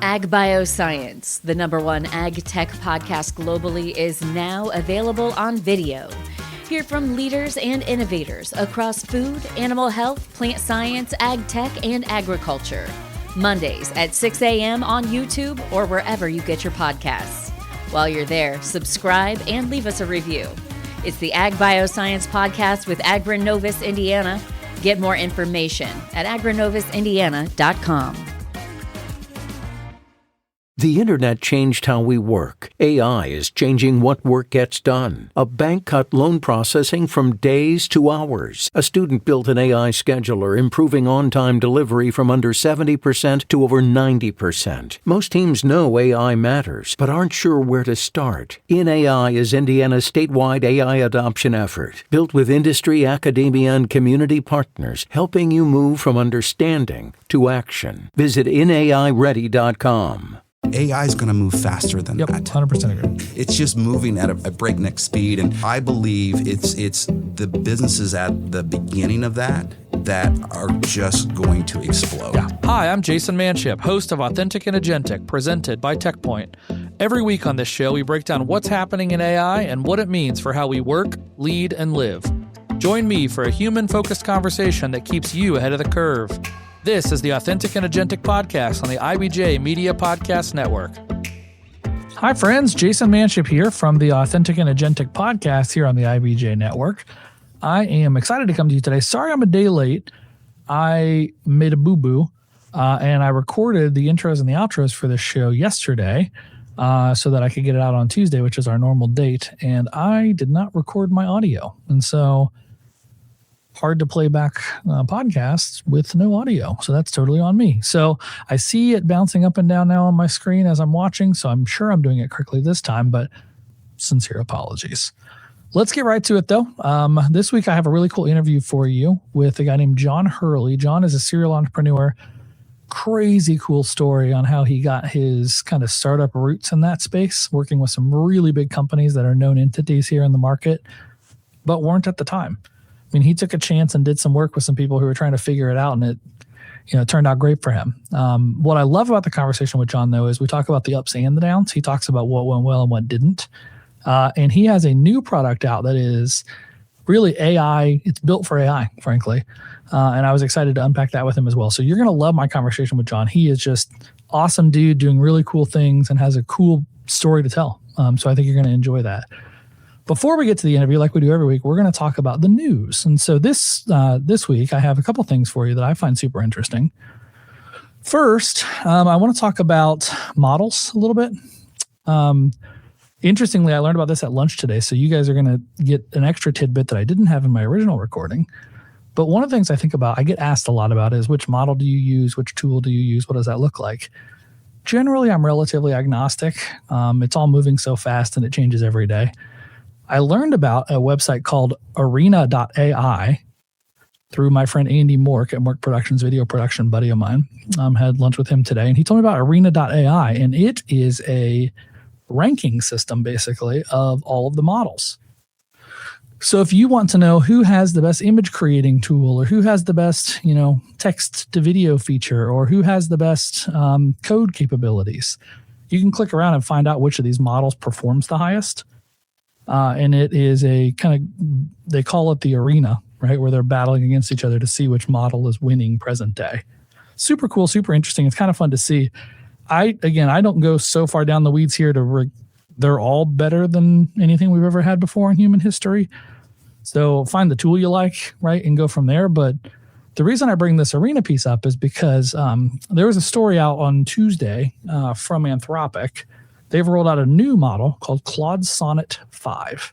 Ag Bioscience, the #1 ag tech podcast globally, is now available on video. Hear from leaders and innovators across food, animal health, plant science, ag tech, and agriculture. Mondays at 6 a.m. on YouTube or wherever you get your podcasts. While you're there, subscribe and leave us a review. It's the Ag Bioscience Podcast with Agronovis Indiana. Get more information at agronovisindiana.com. The internet changed how we work. AI is changing what work gets done. A bank cut loan processing from days to hours. A student built an AI scheduler, improving on-time delivery from under 70% to over 90%. Most teams know AI matters, but aren't sure where to start. InAI is Indiana's statewide AI adoption effort, built with industry, academia, and community partners, helping you move from understanding to action. Visit inaiready.com. AI is going to move faster than that. 100% agree. It's just moving at a breakneck speed, and I believe it's the businesses at the beginning of that are just going to explode. Yeah. Hi, I'm Jayson Manship, host of Authentic and Agentic, presented by TechPoint. Every week on this show, we break down what's happening in AI and what it means for how we work, lead, and live. Join me for a human-focused conversation that keeps you ahead of the curve. This is the Authentic and Agentic podcast on the IBJ Media Podcast Network. Hi, friends. Jayson Manship here from the Authentic and Agentic podcast here on the IBJ Network. I am excited to come to you today. Sorry I'm a day late. I made a boo-boo, and I recorded the intros and the outros for this show yesterday so that I could get it out on Tuesday, which is our normal date, and I did not record my audio. And so hard to play back podcasts with no audio. So that's totally on me. So I see it bouncing up and down now on my screen as I'm watching. So I'm sure I'm doing it correctly this time, but sincere apologies. Let's get right to it though. This week I have a really cool interview for you with a guy named John Hurley. John is a serial entrepreneur. Crazy cool story on how he got his kind of startup roots in that space, working with some really big companies that are known entities here in the market, but weren't at the time. I mean, he took a chance and did some work with some people who were trying to figure it out, and it turned out great for him. What I love about the conversation with John, though, is we talk about the ups and the downs. He talks about what went well and what didn't. And he has a new product out that is really AI. It's built for AI, frankly. And I was excited to unpack that with him as well. So you're going to love my conversation with John. He is just awesome dude doing really cool things and has a cool story to tell. So I think you're going to enjoy that. Before we get to the interview, like we do every week, we're going to talk about the news. And so this week, I have a couple things for you that I find super interesting. First, I want to talk about models a little bit. Interestingly, I learned about this at lunch today, so you guys are going to get an extra tidbit that I didn't have in my original recording. But one of the things I think about, I get asked a lot about, is which model do you use? Which tool do you use? What does that look like? Generally, I'm relatively agnostic. It's all moving so fast and it changes every day. I learned about a website called arena.ai through my friend Andy Mork at Mork Productions, video production buddy of mine. Had lunch with him today, and he told me about arena.ai, and it is a ranking system, basically, of all of the models. So if you want to know who has the best image creating tool, or who has the best, text to video feature, or who has the best code capabilities, you can click around and find out which of these models performs the highest. And it is a kind of, they call it the arena, right? Where they're battling against each other to see which model is winning present day. Super cool, super interesting. It's kind of fun to see. I don't go so far down the weeds here they're all better than anything we've ever had before in human history. So find the tool you like, right? And go from there. But the reason I bring this arena piece up is because there was a story out on Tuesday from Anthropic. They've rolled out a new model called Claude Sonnet 5.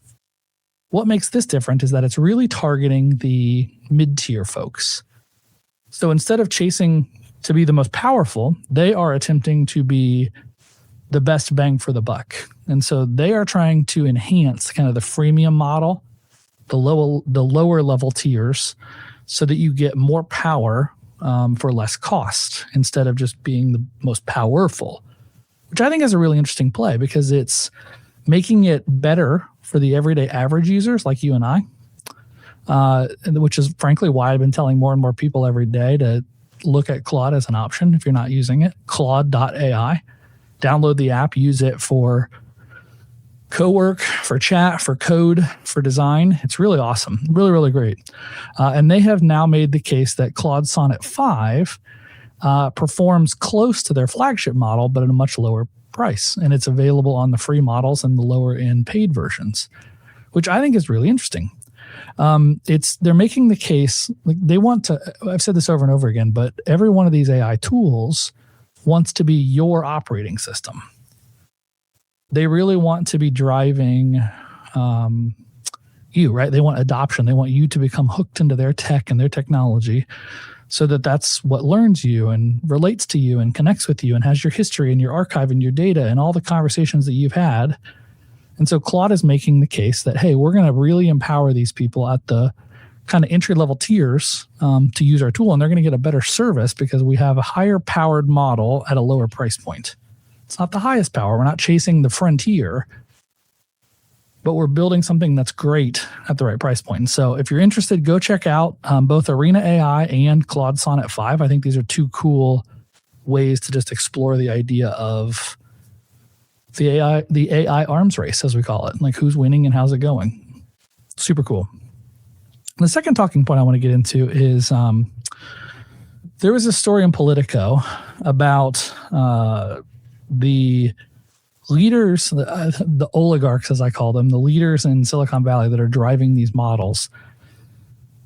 What makes this different is that it's really targeting the mid-tier folks. So instead of chasing to be the most powerful, they are attempting to be the best bang for the buck. And so they are trying to enhance kind of the freemium model, the lower level tiers, so that you get more power for less cost instead of just being the most powerful, which I think is a really interesting play because it's making it better for the everyday average users like you and I, which is frankly why I've been telling more and more people every day to look at Claude as an option if you're not using it. Claude.ai. Download the app, use it for co-work, for chat, for code, for design. It's really awesome. Really, really great. And they have now made the case that Claude Sonnet 5 performs close to their flagship model, but at a much lower price. And it's available on the free models and the lower end paid versions, which I think is really interesting. They're making the case, like they want to, I've said this over and over again, but every one of these AI tools wants to be your operating system. They really want to be driving you, right? They want adoption. They want you to become hooked into their tech and their technology so that that's what learns you and relates to you and connects with you and has your history and your archive and your data and all the conversations that you've had. And so Claude is making the case that, hey, we're going to really empower these people at the kind of entry-level tiers to use our tool, and they're going to get a better service because we have a higher-powered model at a lower price point. It's not the highest power. We're not chasing the frontier, but we're building something that's great at the right price point. And so if you're interested, go check out both Arena AI and Claude Sonnet 5. I think these are two cool ways to just explore the idea of the AI arms race, as we call it, like who's winning and how's it going. Super cool. The second talking point I want to get into is there was a story in Politico about the leaders, the oligarchs, as I call them, the leaders in Silicon Valley that are driving these models,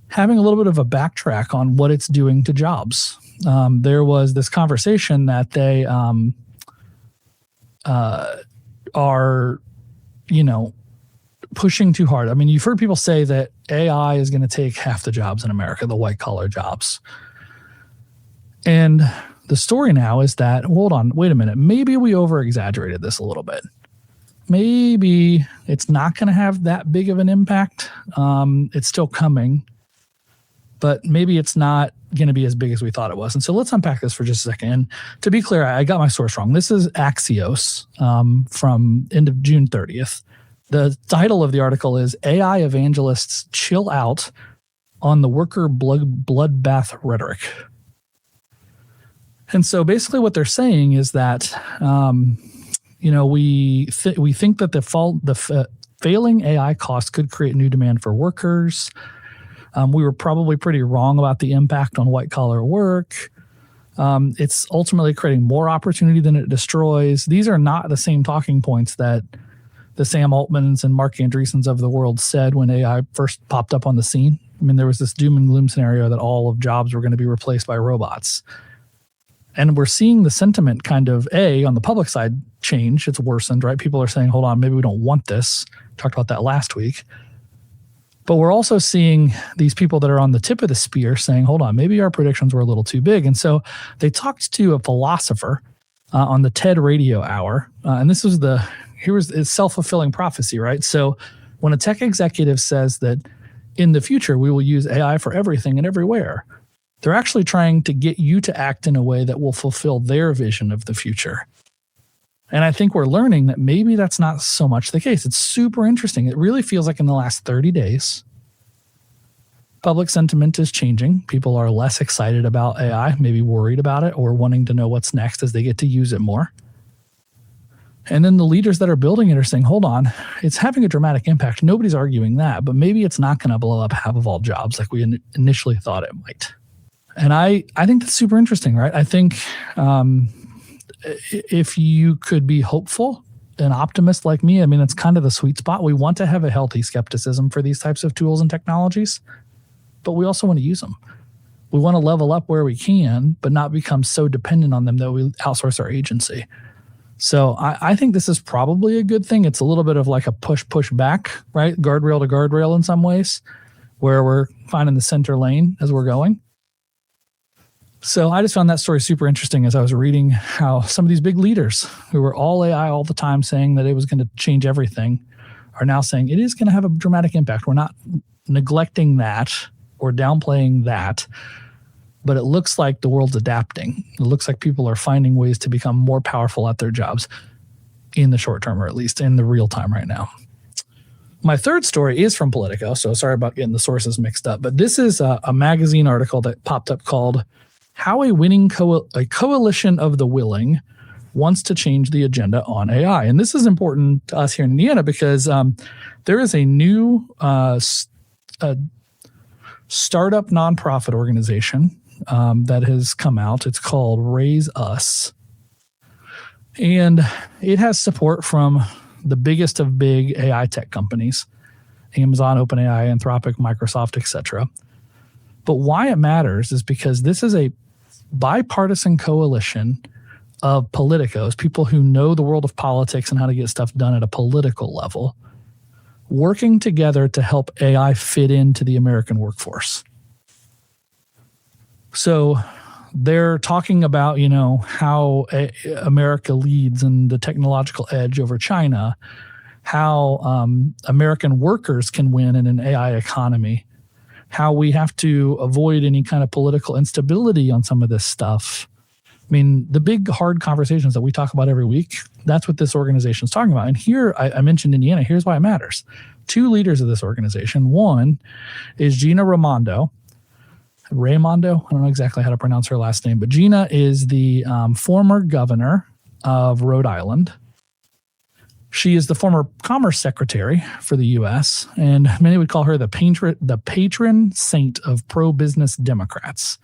having a little bit of a backtrack on what it's doing to jobs. There was this conversation that they are, pushing too hard. I mean, you've heard people say that AI is going to take half the jobs in America, the white collar jobs. And the story now is that, hold on, wait a minute, maybe we over exaggerated this a little bit. Maybe it's not going to have that big of an impact. It's still coming, but maybe it's not going to be as big as we thought it was. And so let's unpack this for just a second. And to be clear, I got my source wrong. This is Axios from end of June 30th. The title of the article is AI Evangelists Chill Out on the Worker Bloodbath Rhetoric. And so basically what they're saying is that, we think that the failing AI costs could create new demand for workers. We were probably pretty wrong about the impact on white-collar work. It's ultimately creating more opportunity than it destroys. These are not the same talking points that the Sam Altmans and Mark Andreessens of the world said when AI first popped up on the scene. I mean, there was this doom and gloom scenario that all of jobs were going to be replaced by robots. And we're seeing the sentiment kind of, on the public side change. It's worsened, right? People are saying, hold on, maybe we don't want this. Talked about that last week. But we're also seeing these people that are on the tip of the spear saying, hold on, maybe our predictions were a little too big. And so they talked to a philosopher on the TED Radio Hour. And this was it's self-fulfilling prophecy, right? So when a tech executive says that in the future, we will use AI for everything and everywhere, they're actually trying to get you to act in a way that will fulfill their vision of the future. And I think we're learning that maybe that's not so much the case. It's super interesting. It really feels like in the last 30 days, public sentiment is changing. People are less excited about AI, maybe worried about it or wanting to know what's next as they get to use it more. And then the leaders that are building it are saying, hold on, it's having a dramatic impact. Nobody's arguing that, but maybe it's not going to blow up half of all jobs like we initially thought it might. And I think that's super interesting, right? I think if you could be hopeful, an optimist like me, I mean, it's kind of the sweet spot. We want to have a healthy skepticism for these types of tools and technologies, but we also want to use them. We want to level up where we can, but not become so dependent on them that we outsource our agency. So I think this is probably a good thing. It's a little bit of like a push back, right? Guardrail to guardrail in some ways, where we're finding the center lane as we're going. So I just found that story super interesting as I was reading how some of these big leaders who were all AI all the time saying that it was going to change everything are now saying it is going to have a dramatic impact. We're not neglecting that or downplaying that, but it looks like the world's adapting. It looks like people are finding ways to become more powerful at their jobs in the short term, or at least in the real time right now. My third story is from Politico, so sorry about getting the sources mixed up, but this is a magazine article that popped up called how a coalition of the willing wants to change the agenda on AI. And this is important to us here in Indiana because there is a new startup nonprofit organization that has come out. It's called Raise Us. And it has support from the biggest of big AI tech companies, Amazon, OpenAI, Anthropic, Microsoft, etc. But why it matters is because this is a bipartisan coalition of politicos, people who know the world of politics and how to get stuff done at a political level, working together to help AI fit into the American workforce. So they're talking about, how America leads in the technological edge over China, how American workers can win in an AI economy, how we have to avoid any kind of political instability on some of this stuff. I mean, the big, hard conversations that we talk about every week, that's what this organization is talking about. And here, I mentioned Indiana. Here's why it matters. 2 leaders of this organization. One is Gina Raimondo. I don't know exactly how to pronounce her last name, but Gina is the former governor of Rhode Island. She is the former Commerce Secretary for the U.S., and many would call her the patron saint of pro-business Democrats.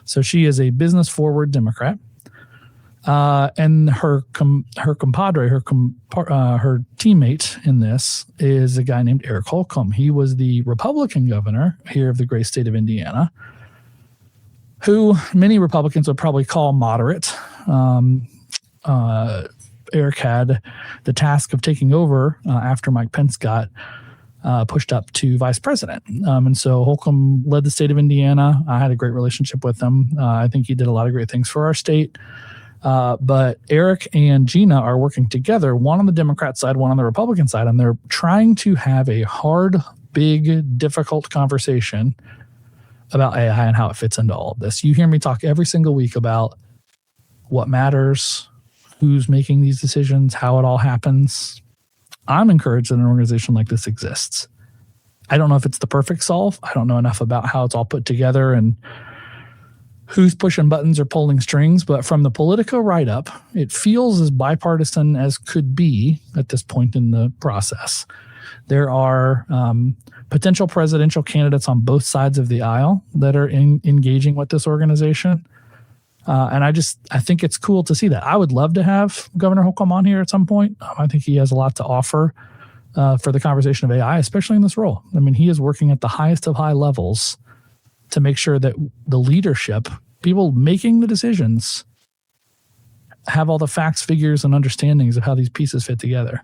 So she is a business-forward Democrat. And her compadre, her teammate in this is a guy named Eric Holcomb. He was the Republican governor here of the great state of Indiana, who many Republicans would probably call moderate. Eric had the task of taking over after Mike Pence got pushed up to vice president. And so Holcomb led the state of Indiana. I had a great relationship with him. I think he did a lot of great things for our state. But Eric and Gina are working together, one on the Democrat side, one on the Republican side, and they're trying to have a hard, big, difficult conversation about AI and how it fits into all of this. You hear me talk every single week about what matters, who's making these decisions, how it all happens. I'm encouraged that an organization like this exists. I don't know if it's the perfect solve. I don't know enough about how it's all put together and who's pushing buttons or pulling strings, but from the Politico write-up, it feels as bipartisan as could be at this point in the process. There are potential presidential candidates on both sides of the aisle that are engaging with this organization. And I think it's cool to see that. I would love to have Governor Holcomb on here at some point. I think he has a lot to offer for the conversation of AI, especially in this role. I mean, he is working at the highest of high levels to make sure that the leadership, people making the decisions, have all the facts, figures, and understandings of how these pieces fit together.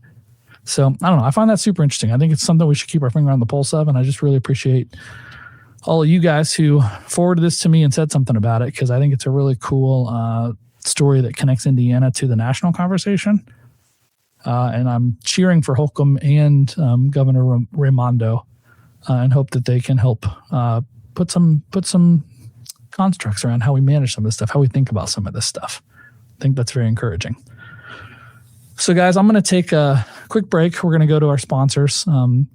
So I don't know. I find that super interesting. I think it's something we should keep our finger on the pulse of, and I just really appreciate all of you guys who forwarded this to me and said something about it, because I think it's a really cool story that connects Indiana to the national conversation. And I'm cheering for Holcomb and Governor Raimondo and hope that they can help put some constructs around how we manage some of this stuff, how we think about some of this stuff. I think that's very encouraging. So guys, I'm going to take a quick break. We're going to go to our sponsors. When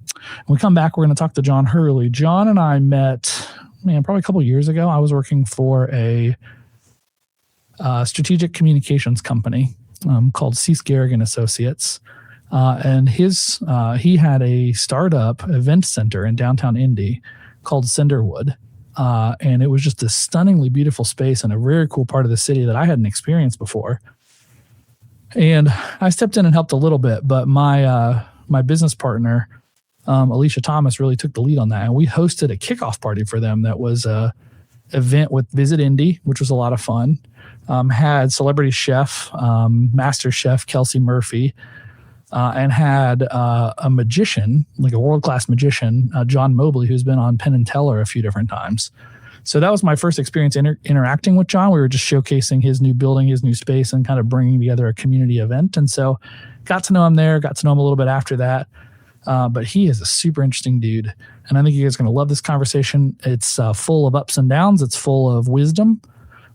we come back, we're going to talk to John Hurley. John and I met, probably a couple of years ago. I was working for a strategic communications company called Cease Garrigan Associates. And he had a startup event center in downtown Indy called Cinderwood. And it was just a stunningly beautiful space and a very cool part of the city that I hadn't experienced before. And I stepped in and helped a little bit, but my business partner, Alicia Thomas, really took the lead on that. And we hosted a kickoff party for them that was a event with Visit Indy, which was a lot of fun. Had celebrity chef, master chef Kelsey Murphy, and had a magician, like a world-class magician, John Mobley, who's been on Penn and Teller a few different times. So that was my first experience interacting with John. We were just showcasing his new building, his new space, and kind of bringing together a community event. And so got to know him there, got to know him a little bit after that. But he is a super interesting dude. And I think you guys are going to love this conversation. It's full of ups and downs. It's full of wisdom.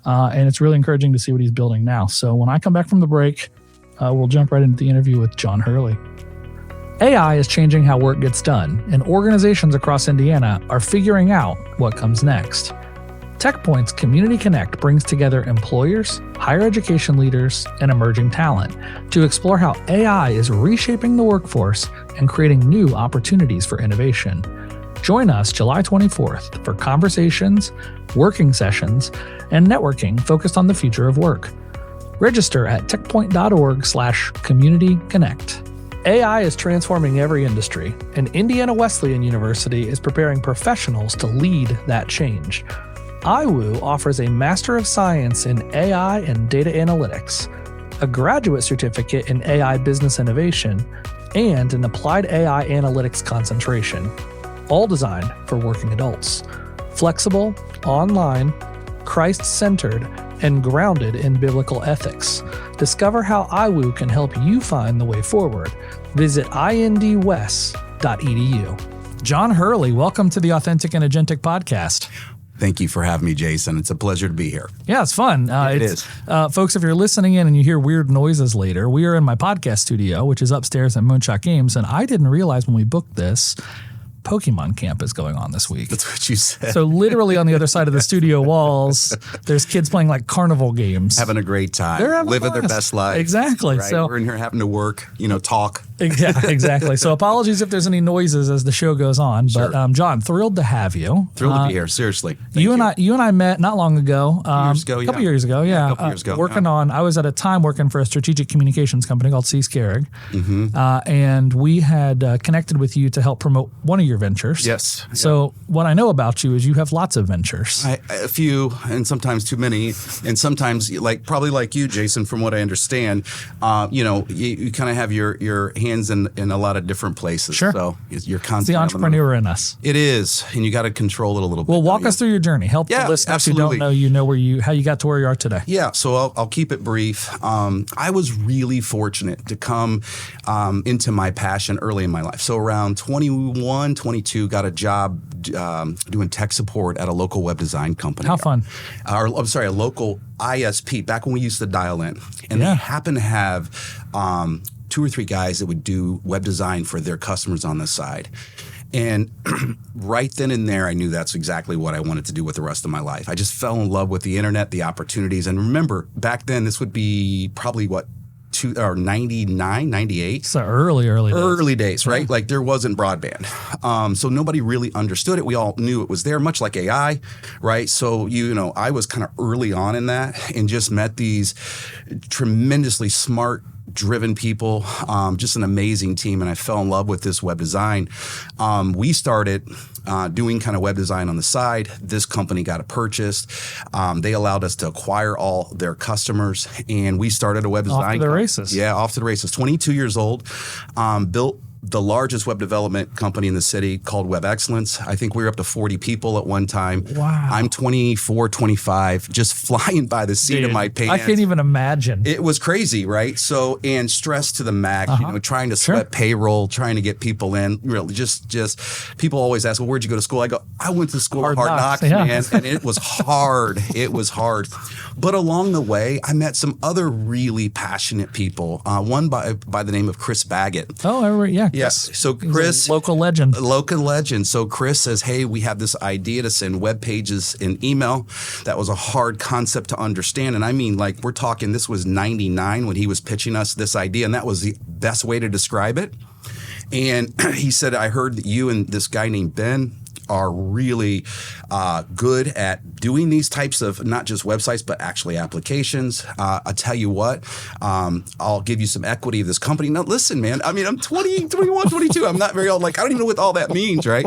And it's really encouraging to see what he's building now. So when I come back from the break, we'll jump right into the interview with John Hurley. AI is changing how work gets done, and organizations across Indiana are figuring out what comes next. TechPoint's Community Connect brings together employers, higher education leaders, and emerging talent to explore how AI is reshaping the workforce and creating new opportunities for innovation. Join us July 24th for conversations, working sessions, and networking focused on the future of work. Register at techpoint.org/communityconnect. AI is transforming every industry, and Indiana Wesleyan University is preparing professionals to lead that change. IWU offers a Master of Science in AI and Data Analytics, a graduate certificate in AI Business Innovation, and an Applied AI Analytics concentration, all designed for working adults. Flexible, online, Christ-centered, and grounded in biblical ethics. Discover how IWU can help you find the way forward. Visit indwest.edu. John Hurley, welcome to the Authentic and Agentic podcast. Thank you for having me, Jayson. It's a pleasure to be here. Yeah, it's fun. It is. Folks, if you're listening in and you hear weird noises later, we are in my podcast studio, which is upstairs at Moonshot Games, and I didn't realize when we booked this, Pokemon Camp is going on this week. That's what you said. So literally on the other side of the studio walls, there's kids playing like carnival games. Having a great time. They're having living their best life. Exactly. Right? So we're in here having to work, talk. Yeah, exactly. So apologies if there's any noises as the show goes on. Sure. But John, thrilled to have you. Thrilled to be here. Seriously. Thank You and I met not long ago. A couple years ago. Yeah. A couple years ago. I was at a time working for a strategic communications company called C. Scarig. Mm-hmm. And we had connected with you to help promote one of your ventures. Yes. So what I know about you is you have lots of ventures. A few, and sometimes too many, and sometimes probably like you, Jayson. From what I understand, you kind of have your hands in a lot of different places. Sure. So you're constantly It's the entrepreneur in us. It is, and you got to control it a little bit. Well, walk us through your journey. Help the listeners absolutely. who don't know how you got to where you are today. Yeah, so I'll keep it brief. I was really fortunate to come into my passion early in my life. So around 21, 22, got a job doing tech support at a local web design company. How fun. A local ISP, back when we used to dial in. And they happened to have 2 or 3 guys that would do web design for their customers on the side. And right then and there, I knew that's exactly what I wanted to do with the rest of my life. I just fell in love with the internet, the opportunities. And remember, back then, this would be probably 99, 98. So early days. Early days, right? Like there wasn't broadband. So nobody really understood it. We all knew it was there, much like AI, right? So, I was kind of early on in that and just met these tremendously smart, driven people, just an amazing team. And I fell in love with this web design. We started doing kind of web design on the side. This company got purchased. They allowed us to acquire all their customers, and we started a web design. Off to the races. Yeah, off to the races. 22 years old, built the largest web development company in the city called Web Excellence. I think we were up to 40 people at one time. Wow. I'm 24, 25, just flying by the seat of my pants. I can't even imagine. It was crazy, right? So, and stress to the max, trying to sweat payroll, trying to get people in, really just people always ask, well, where'd you go to school? I go, I went to school at Hard Knocks, man. And it was hard. It was hard. But along the way, I met some other really passionate people. One by the name of Chris Baggett. Oh, yeah. Yes. So Chris, local legend. So Chris says, hey, we have this idea to send web pages in email. That was a hard concept to understand. And I mean, we're talking, this was 99 when he was pitching us this idea. And that was the best way to describe it. And he said, I heard that you and this guy named Ben are really good at doing these types of not just websites, but actually applications. I'll tell you what, I'll give you some equity of this company. Now, listen, man, I mean, I'm 20, 21, 22. I'm not very old. I don't even know what all that means, right?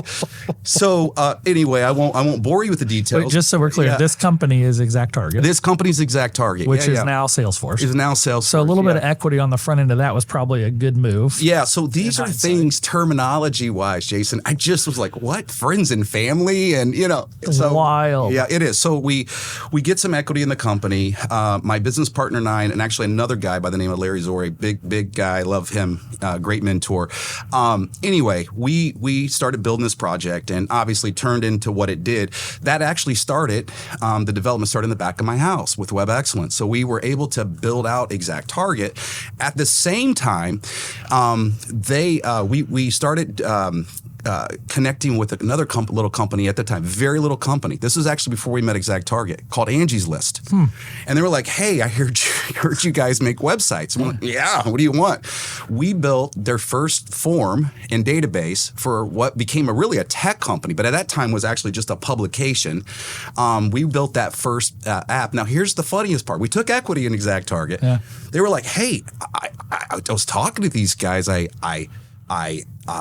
So anyway, I won't bore you with the details. Wait, just so we're clear, this company is ExactTarget. This company's ExactTarget. Which is now Salesforce. Is now Salesforce. So a little bit of equity on the front end of that was probably a good move. Yeah, so these are things terminology-wise, Jayson. I just was like, what? Friends and family? And, So, wild. Yeah, it is. So we get some equity in the company. My business partner and I, and actually another guy by the name of Larry Zori, big guy, love him, great mentor. Anyway, we started building this project and obviously turned into what it did. That actually started, the development started in the back of my house with Web Excellence. So we were able to build out ExactTarget. At the same time, we started connecting with another little company at the time, very little company. This was actually before we met ExactTarget, called Angie's List. And they were like, hey, I heard you guys make websites. And we're like, yeah, what do you want? We built their first form and database for what became really a tech company, but at that time was actually just a publication. We built that first app. Now, here's the funniest part. We took equity in ExactTarget. Yeah. They were like, hey, I was talking to these guys. I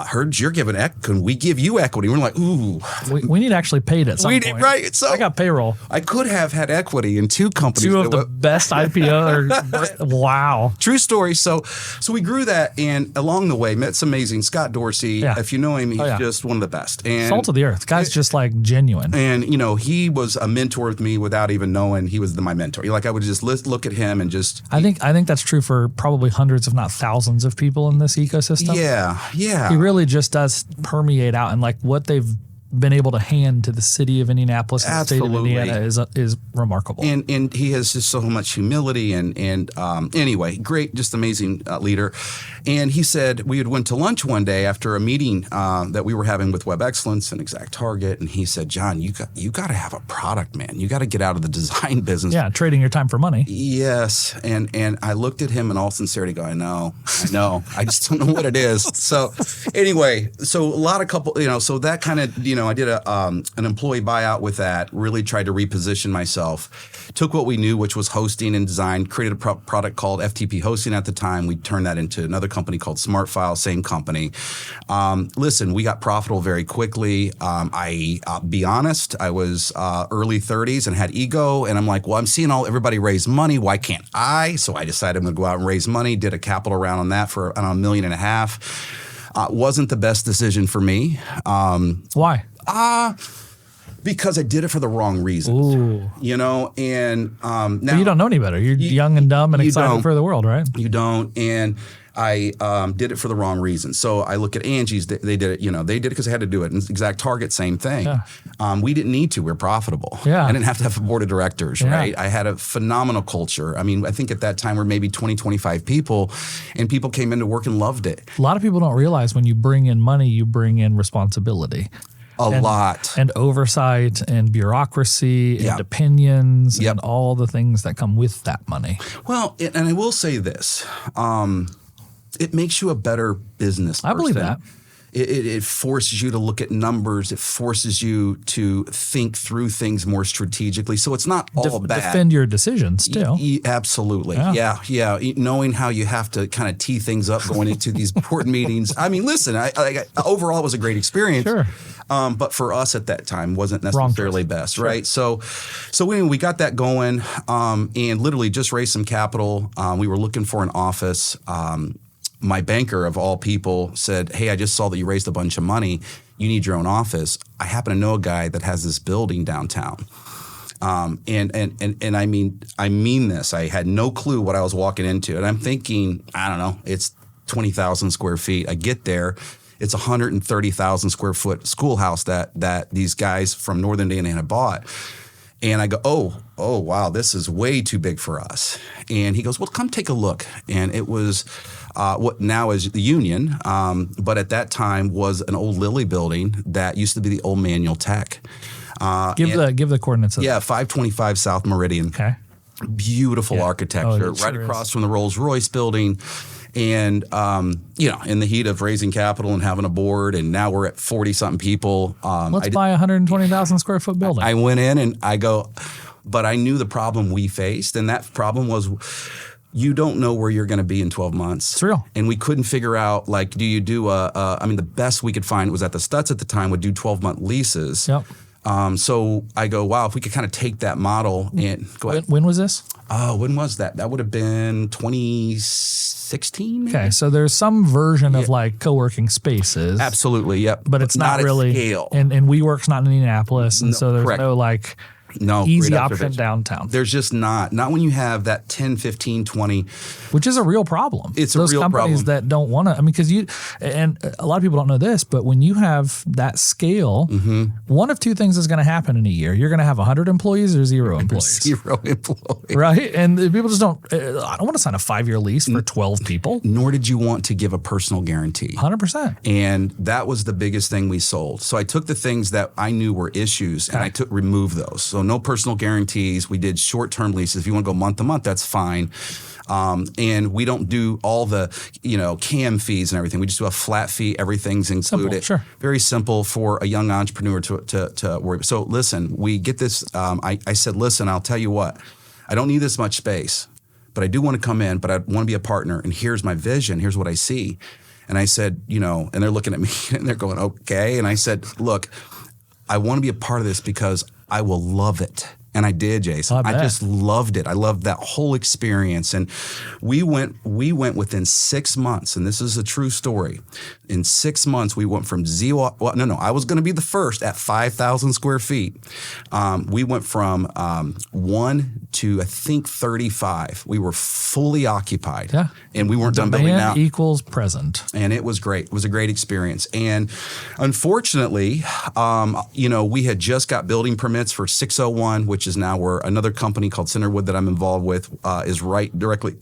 heard you're giving equity. Can we give you equity? We're like, ooh. We need to actually pay it at some point. Right. So I got payroll. I could have had equity in two companies. Two of the best IPO. Wow. True story. So we grew that, and along the way met some amazing Scott Dorsey. Yeah. If you know him, he's just one of the best. And salt of the earth. Guy's just like genuine. And he was a mentor with me without even knowing he was my mentor. Like I would just look at him and just. I think that's true for probably hundreds, if not thousands, of people in this ecosystem. Yeah. He really just does permeate out, and like what they've been able to hand to the city of Indianapolis and the state of Indiana is remarkable. And he has just so much humility and anyway, great, just amazing leader. And he said we had went to lunch one day after a meeting that we were having with Web Excellence and ExactTarget, and he said, John, you got to have a product, man. You got to get out of the design business. Yeah, trading your time for money. Yes, and I looked at him in all sincerity, go, I know, I just don't know what it is. So anyway, so a lot of so that kind of I did an employee buyout with that. Really tried to reposition myself. Took what we knew, which was hosting and design. Created a product called FTP Hosting at the time. We turned that into another company called SmartFile, same company. Listen, we got profitable very quickly. I'll be honest, I was early 30s and had ego, and I'm like, well, I'm seeing everybody raise money. Why can't I? So I decided I'm going to go out and raise money. Did a capital round on that for $1.5 million. Wasn't the best decision for me. Why? Because I did it for the wrong reasons. Ooh. And now but you don't know any better. You're young and dumb and excited for the world, right? You don't. And I did it for the wrong reasons. So I look at Angie's, they did it, they did it because they had to do it. And ExactTarget, same thing. Yeah. We didn't need to. We're profitable. Yeah. I didn't have to have a board of directors, right? I had a phenomenal culture. I mean, I think at that time we're maybe 20, 25 people, and people came into work and loved it. A lot of people don't realize when you bring in money, you bring in responsibility. A lot. And oversight and bureaucracy and opinions and all the things that come with that money. Well, and I will say this. It makes you a better business person. I believe that. It forces you to look at numbers. It forces you to think through things more strategically. So it's not all bad. Defend your decisions still. Absolutely. Yeah. Knowing how you have to kind of tee things up going into these board meetings. I mean, listen, overall it was a great experience. Sure. But for us at that time wasn't necessarily best, right? So we got that going and literally just raised some capital. We were looking for an office. My banker, of all people, said, hey, I just saw that you raised a bunch of money. You need your own office. I happen to know a guy that has this building downtown. And I mean this. I had no clue what I was walking into. And I'm thinking, I don't know, it's 20,000 square feet. I get there. It's 130,000 square foot schoolhouse that these guys from Northern Indiana bought. And I go, oh, wow, this is way too big for us. And he goes, well, come take a look. And it was what now is the Union, but at that time was an old Lilly building that used to be the old Manual Tech. Give the coordinates of that. 525 South Meridian. Okay. Beautiful architecture, right across from the Rolls-Royce building. And, in the heat of raising capital and having a board, and now we're at 40-something people. Let's buy a 120,000 square foot building. I went in and I go, but I knew the problem we faced, and that problem was you don't know where you're going to be in 12 months. It's real. And we couldn't figure out, like, do you do the best we could find was that the Stutz at the time would do 12-month leases. Yep. So I go, wow, if we could kind of take that model and go ahead. When was this? When was that? That would have been 2016. Maybe? Okay, so there's some version of like co-working spaces. Absolutely, yep. But it's not really at scale. And WeWork's not in Indianapolis, and so there's correct. no like No, easy great option observation. downtown. There's just not when you have that 10, 15, 20. Which is a real problem. It's a Those real companies problem. that don't want to, because and a lot of people don't know this, but when you have that scale, one of two things is going to happen in a year. You're going to have 100 employees or 0 employees. 0 employees. Right? And people just don't, I don't want to sign a 5-year lease for 12 people. Nor did you want to give a personal guarantee. 100%. And that was the biggest thing we sold. So I took the things that I knew were issues and I removed those. So no personal guarantees. We did short-term leases. If you want to go month to month, that's fine. And we don't do all the, CAM fees and everything. We just do a flat fee. Everything's included. Simple, sure. Very simple for a young entrepreneur to worry. So listen, we get this. I said, listen, I'll tell you what. I don't need this much space, but I do want to come in, but I want to be a partner. And here's my vision. Here's what I see. And I said, and they're looking at me and they're going, okay. And I said, look, I want to be a part of this because I will love it. And I did, Jayson. I just loved it. I loved that whole experience. And we went within 6 months, and this is a true story. In 6 months, we went from zero. Well, no, I was going to be the first at 5,000 square feet. We went from 1 to I think 35. We were fully occupied. Yeah. And we weren't done building out. Equals present. And it was great. It was a great experience. And unfortunately, we had just got building permits for 601, which is now where another company called Centerwood that I'm involved with is right directly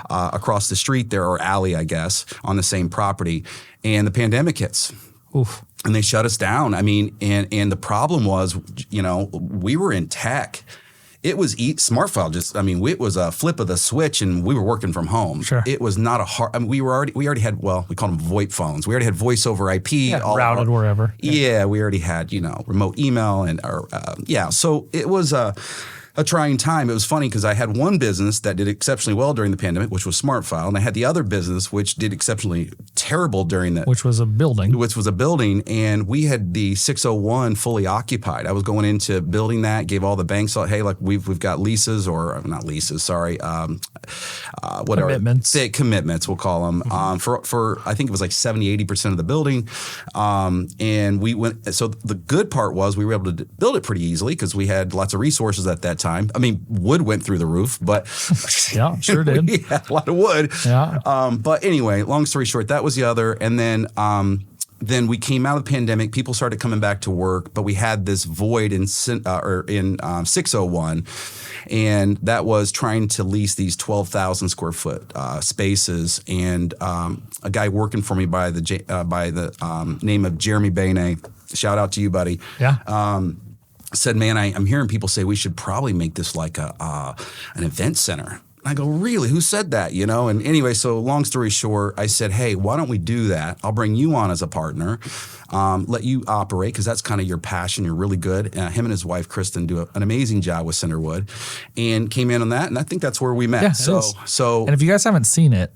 across the street there, or alley, I guess, on the same property. And the pandemic hits. Oof. And they shut us down. I mean, and the problem was, we were in tech. It was SmartFile. It was a flip of the switch, and we were working from home. Sure. It was not a hard. We already had. Well, we called them VoIP phones. We already had voice over IP. Routed wherever. Yeah, we already had remote email So it was a trying time. It was funny because I had one business that did exceptionally well during the pandemic, which was SmartFile, and I had the other business which did exceptionally terrible during that. Which was a building. And we had the 601 fully occupied. I was going into building that, gave all the banks, hey, look, we've got leases, or not leases, sorry, whatever. Commitments, we'll call them, for I think it was like 70-80% of the building. And we went, so the good part was we were able to build it pretty easily because we had lots of resources at that time. Wood went through the roof, but yeah, sure did. We had a lot of wood. Yeah. But anyway, long story short, that was the other. And then we came out of the pandemic. People started coming back to work, but we had this void in 601, and that was trying to lease these 12,000 square foot spaces. And a guy working for me by the name of Jeremy Bainey, shout out to you, buddy. Yeah. Said, man, I'm hearing people say we should probably make this like an event center. I go, really? Who said that? And anyway, so long story short, I said, hey, why don't we do that? I'll bring you on as a partner, let you operate, because that's kind of your passion. You're really good. Him and his wife, Kristen, do an amazing job with Centerwood, and came in on that. And I think that's where we met. Yeah, so, and if you guys haven't seen it,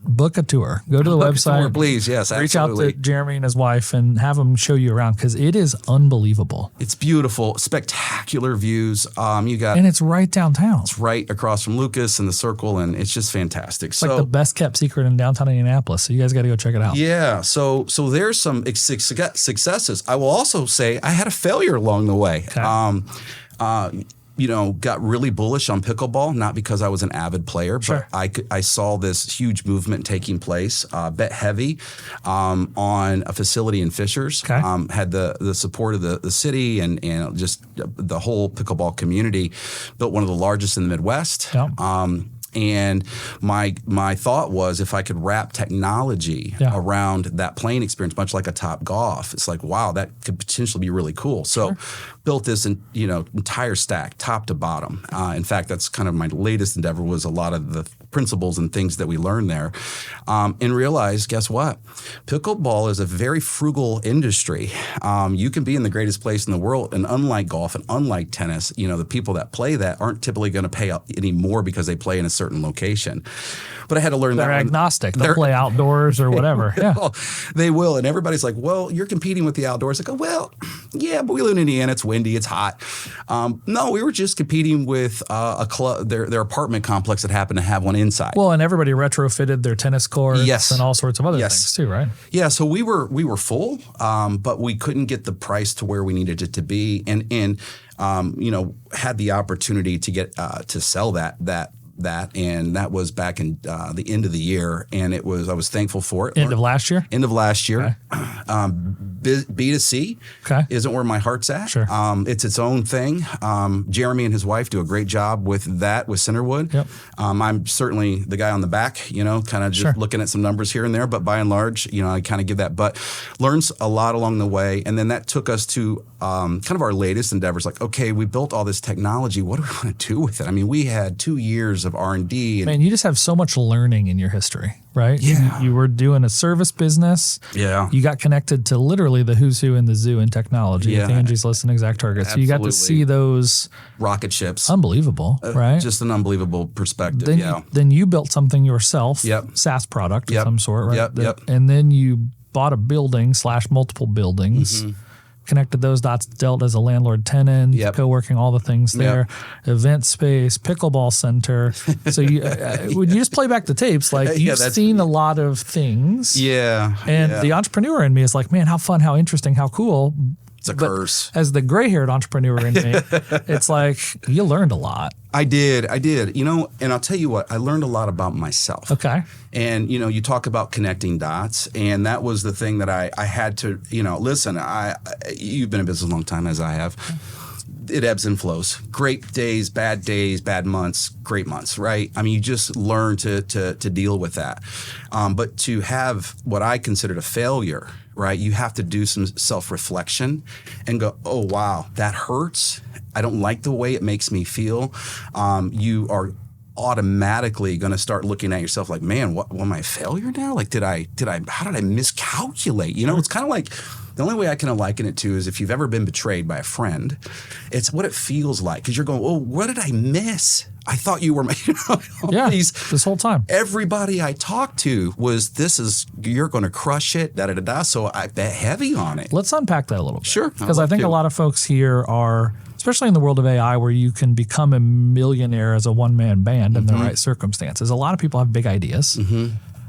book a tour. Go to the website. Tour, please. Yes, reach absolutely. out to Jeremy and his wife and have them show you around, because it is unbelievable. It's beautiful, spectacular views. And it's right downtown. It's right across from Lucas and the Circle, and it's just fantastic. It's like the best kept secret in downtown Indianapolis. So you guys got to go check it out. Yeah. So there's some successes. I will also say I had a failure along the way. Okay. Got really bullish on pickleball, not because I was an avid player, but I saw this huge movement taking place. Bet heavy on a facility in Fishers. Okay. Had the support of the city and just the whole pickleball community. Built one of the largest in the Midwest. Yep. And my thought was, if I could wrap technology around that playing experience, much like a Top Golf, it's like, wow, that could potentially be really cool. So built this entire stack, top to bottom. In fact, that's kind of my latest endeavor, was a lot of the principles and things that we learned there, and realized, guess what? Pickleball is a very frugal industry. You can be in the greatest place in the world, and unlike golf and unlike tennis, the people that play that aren't typically going to pay any more because they play in a certain location. But I had to learn that. They're agnostic. They'll play outdoors or whatever. They will. And everybody's like, well, you're competing with the outdoors. I go, well, Yeah, but we live in Indiana. It's windy. It's hot. No, we were just competing with a club, their apartment complex that happened to have one inside. Well, and everybody retrofitted their tennis courts Yes. and all sorts of other Yes. things too, right? Yeah, so we were full, but we couldn't get the price to where we needed it to be, and had the opportunity to get to sell that, and that was back in the end of the year, and I was thankful for it. End of last year. Okay. B2C isn't where my heart's at. Sure. It's its own thing. Jeremy and his wife do a great job with that, with Centerwood. Yep. I'm certainly the guy on the back, kind of just looking at some numbers here and there, but by and large, I kind of give that, but learns a lot along the way. And then that took us to kind of our latest endeavors. Like, okay, we built all this technology. What do we want to do with it? I mean, we had 2 years of R&D. Man, you just have so much learning in your history, right? Yeah. You were doing a service business. Yeah. You got connected to literally the who's who in the zoo in technology. Yeah. With Angie's List and Exact Target. So you got to see those rocket ships. Unbelievable, right? Just an unbelievable perspective. Then you built something yourself, SaaS product of some sort, right? And then you bought a building / multiple buildings. Connected those dots, dealt as a landlord tenant, co-working, all the things there, event space, pickleball center. So you would you just play back the tapes? Like you've seen a lot of things. Yeah. And the entrepreneur in me is like, man, how fun, how interesting, how cool. It's a curse. As the gray-haired entrepreneur in me, it's like you learned a lot. I did. And I'll tell you what, I learned a lot about myself. Okay. And, you talk about connecting dots, and that was the thing that I had to, listen, you've been in business a long time, as I have. It ebbs and flows. Great days, bad months, great months, right? I mean, you just learn to deal with that. But to have what I considered a failure, right, you have to do some self-reflection and go, oh, wow, that hurts. I don't like the way it makes me feel. You are automatically going to start looking at yourself like, man, what am I a failure now? Like, how did I miscalculate? It's kind of like, the only way I can liken it to is if you've ever been betrayed by a friend, it's what it feels like. Because you're going, oh, what did I miss? I thought you were my, this whole time. Everybody I talked to was, you're going to crush it, da-da-da-da. So I bet heavy on it. Let's unpack that a little bit. Sure. Because I think a lot of folks here are, especially in the world of AI, where you can become a millionaire as a one-man band in the right circumstances. A lot of people have big ideas.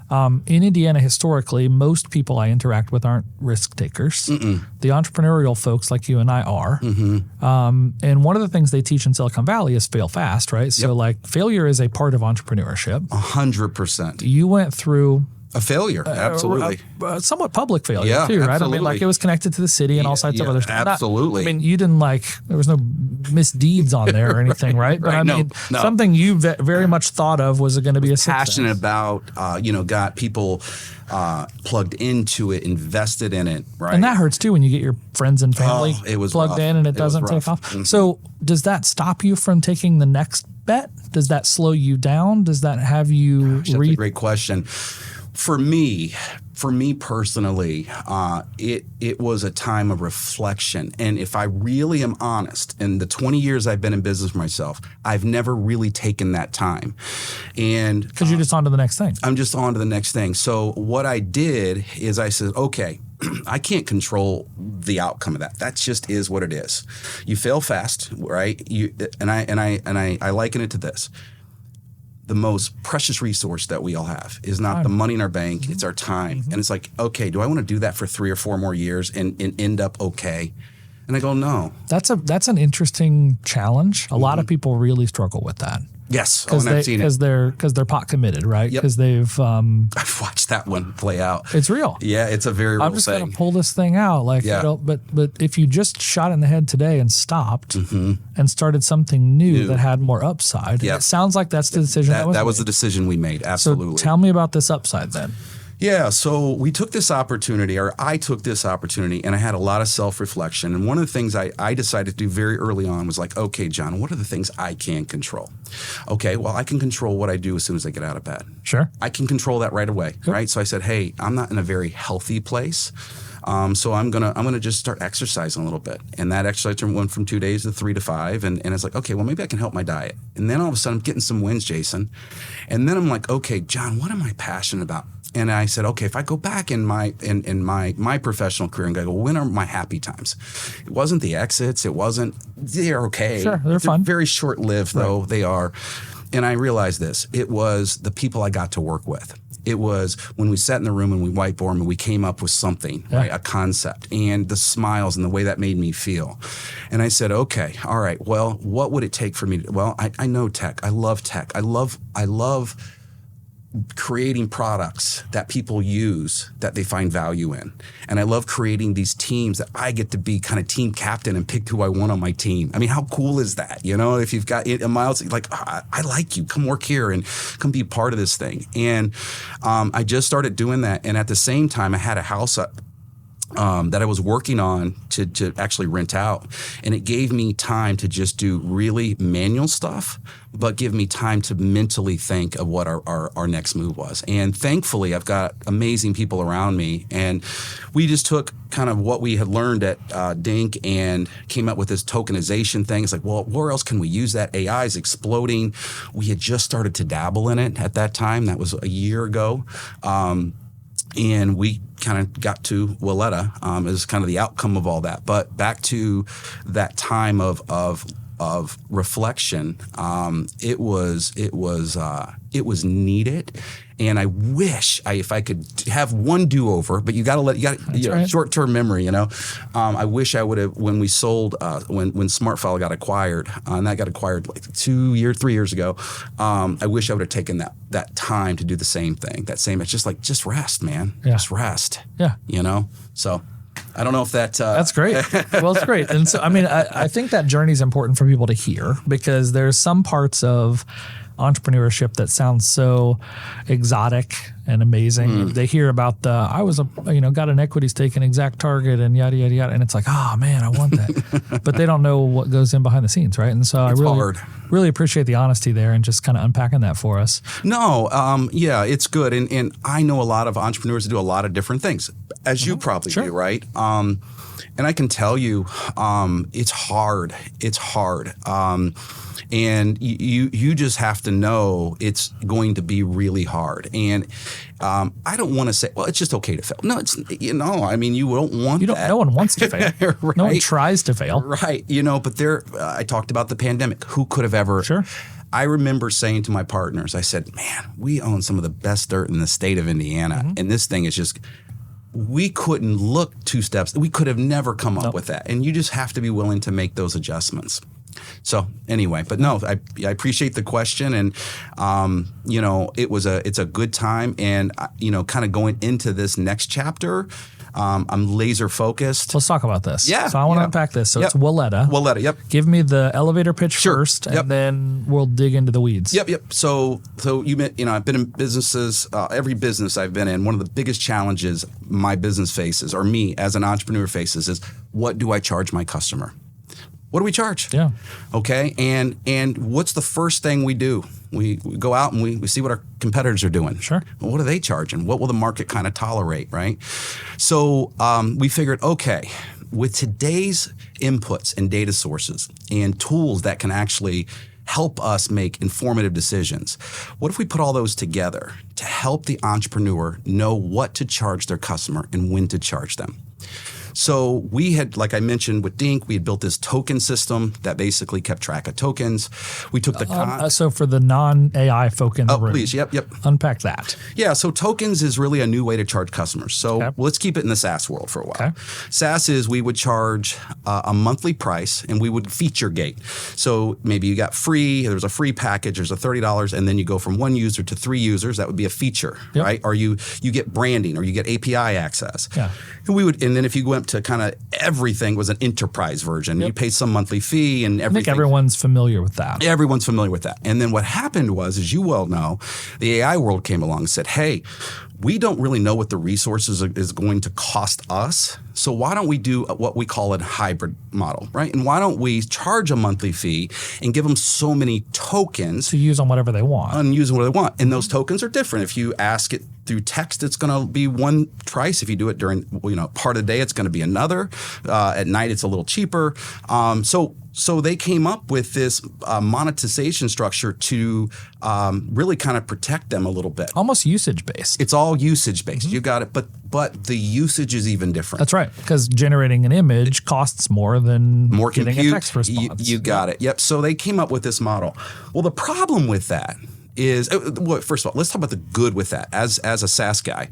In Indiana, historically, most people I interact with aren't risk takers. The entrepreneurial folks like you and I are. And one of the things they teach in Silicon Valley is fail fast, right? So like failure is a part of entrepreneurship. 100%. You went through a failure, absolutely. Somewhat public failure too, right? Absolutely. I mean, like it was connected to the city and all sides of other stuff. Absolutely. You didn't there was no misdeeds on there or anything, right? But right, something you very much thought of was going to be a passionate success. about, got people plugged into it, invested in it, right? And that hurts too when you get your friends and family plugged rough. in and it doesn't take off. So does that stop you from taking the next bet? Does that slow you down? Does that have you? That's a great question. For me personally, it was a time of reflection. And if I really am honest, in the 20 years I've been in business for myself, I've never really taken that time. And because you're just on to the next thing. I'm just on to the next thing. So what I did is I said, okay, I can't control the outcome of that. That just is what it is. You fail fast, right? I liken it to this. The most precious resource that we all have is not the money in our bank, it's our time. And it's like, okay, do I want to do that for 3 or 4 more years and end up okay? And I go, no. That's an interesting challenge. A lot of people really struggle with that. Yes, and I've seen it. Because they're pot committed, right? Because they've I've watched that one play out. It's real. Yeah, it's a very real thing. I'm just going to pull this thing out, but if you just shot in the head today and stopped and started something new that had more upside, it sounds like that's the decision that was the decision we made. Absolutely. So tell me about this upside then. Yeah, so we took this opportunity, or I took this opportunity, and I had a lot of self-reflection. And one of the things I decided to do very early on was like, okay, John, what are the things I can control? Okay, well, I can control what I do as soon as I get out of bed. Sure. I can control that right away, right? So I said, hey, I'm not in a very healthy place. So I'm gonna just start exercising a little bit. And that exercise went from 2 days to 3 to 5. And it's like, okay, well, maybe I can help my diet. And then all of a sudden I'm getting some wins, Jayson. And then I'm like, okay, John, what am I passionate about? And I said, okay, if I go back in my professional career and go, well, when are my happy times? It wasn't the exits. They're okay. Sure, they're fun. Very short-lived, though, they are. And I realized this. It was the people I got to work with. It was when we sat in the room and we whiteboarded and we came up with something, right, a concept, and the smiles and the way that made me feel. And I said, okay, all right, well, what would it take for me to, well, I know tech. I love tech. I love creating products that people use that they find value in. And I love creating these teams that I get to be kind of team captain and pick who I want on my team. I mean, how cool is that? You know, if you've got a Miles, like, I like you, come work here and come be part of this thing. And I just started doing that. And at the same time, I had a house that I was working on to actually rent out. And it gave me time to just do really manual stuff, but give me time to mentally think of what our next move was. And thankfully, I've got amazing people around me. And we just took kind of what we had learned at Dink and came up with this tokenization thing. It's like, well, where else can we use that? AI is exploding. We had just started to dabble in it at that time. That was a year ago. And we kind of got to Walleta as kind of the outcome of all that. But back to that time of reflection, it was needed. And I wish if I could have one do-over, but you got to short-term memory, you know. I wish I would have, when we sold, when SmartFile got acquired, and that got acquired like 3 years ago. I wish I would have taken that time to do the same thing. It's just rest, man. Yeah. Just rest. Yeah. You know. So I don't know if that. That's great. Well, it's great. And so, I mean, I think that journey is important for people to hear, because there's some parts of entrepreneurship that sounds so exotic and amazing. They hear about got an equity stake in Exact Target and yada, yada, yada. And it's like, oh man, I want that. But they don't know what goes in behind the scenes, right? And so really appreciate the honesty there and just kind of unpacking that for us. No, it's good. And I know a lot of entrepreneurs that do a lot of different things, as you probably do, right? And I can tell you, it's hard. It's hard. And you just have to know it's going to be really hard. And I don't want to say, well, it's just okay to fail. No, it's, I mean, you don't want that. No one wants to fail. Right? No one tries to fail. Right. But I talked about the pandemic. Who could have ever? Sure. I remember saying to my partners, I said, man, we own some of the best dirt in the state of Indiana. And this thing is just, we couldn't look 2 steps. We could have never come up with that. And you just have to be willing to make those adjustments. So anyway, but no, I appreciate the question, and it's a good time, and kind of going into this next chapter, I'm laser focused. Let's talk about this. Yeah. So I want to unpack this. So it's Walleta. Walleta. Yep. Give me the elevator pitch first, and then we'll dig into the weeds. Yep. So I've been in businesses. Every business I've been in, one of the biggest challenges my business faces, or me as an entrepreneur faces, is what do I charge my customer? What do we charge? Yeah. Okay. And what's the first thing we do? We go out and we see what our competitors are doing. Sure. Well, what are they charging? What will the market kind of tolerate, right? So we figured, okay, with today's inputs and data sources and tools that can actually help us make informative decisions, what if we put all those together to help the entrepreneur know what to charge their customer and when to charge them? So we had, like I mentioned with Dink, we had built this token system that basically kept track of tokens. We took the so for the non-AI folk in the room. Please, yep. Unpack that. Yeah, so tokens is really a new way to charge customers. So let's keep it in the SaaS world for a while. Okay. SaaS is we would charge a monthly price, and we would feature gate. So maybe you got free, there's a free package, there's a $30, and then you go from 1 user to 3 users. That would be a feature, right? Or you get branding, or you get API access. Yeah. And then if you went to kind of everything was an enterprise version. You pay some monthly fee and everything. I think everyone's familiar with that. Everyone's familiar with that. And then what happened was, as you well know, the AI world came along and said, hey, we don't really know what the resources is going to cost us. So why don't we do what we call a hybrid model, right? And why don't we charge a monthly fee and give them so many tokens to use on whatever they want. And those tokens are different. If you ask it through text, it's going to be one price. If you do it during part of the day, it's going to be another. At night, it's a little cheaper. So they came up with this monetization structure to really kind of protect them a little bit. Almost usage-based. It's all usage-based. You got it. But the usage is even different. That's right, because generating an image costs more than getting compute, a text response. You got it. Yep. So they came up with this model. Well, the problem with that is, first of all, let's talk about the good with that. As a SaaS guy,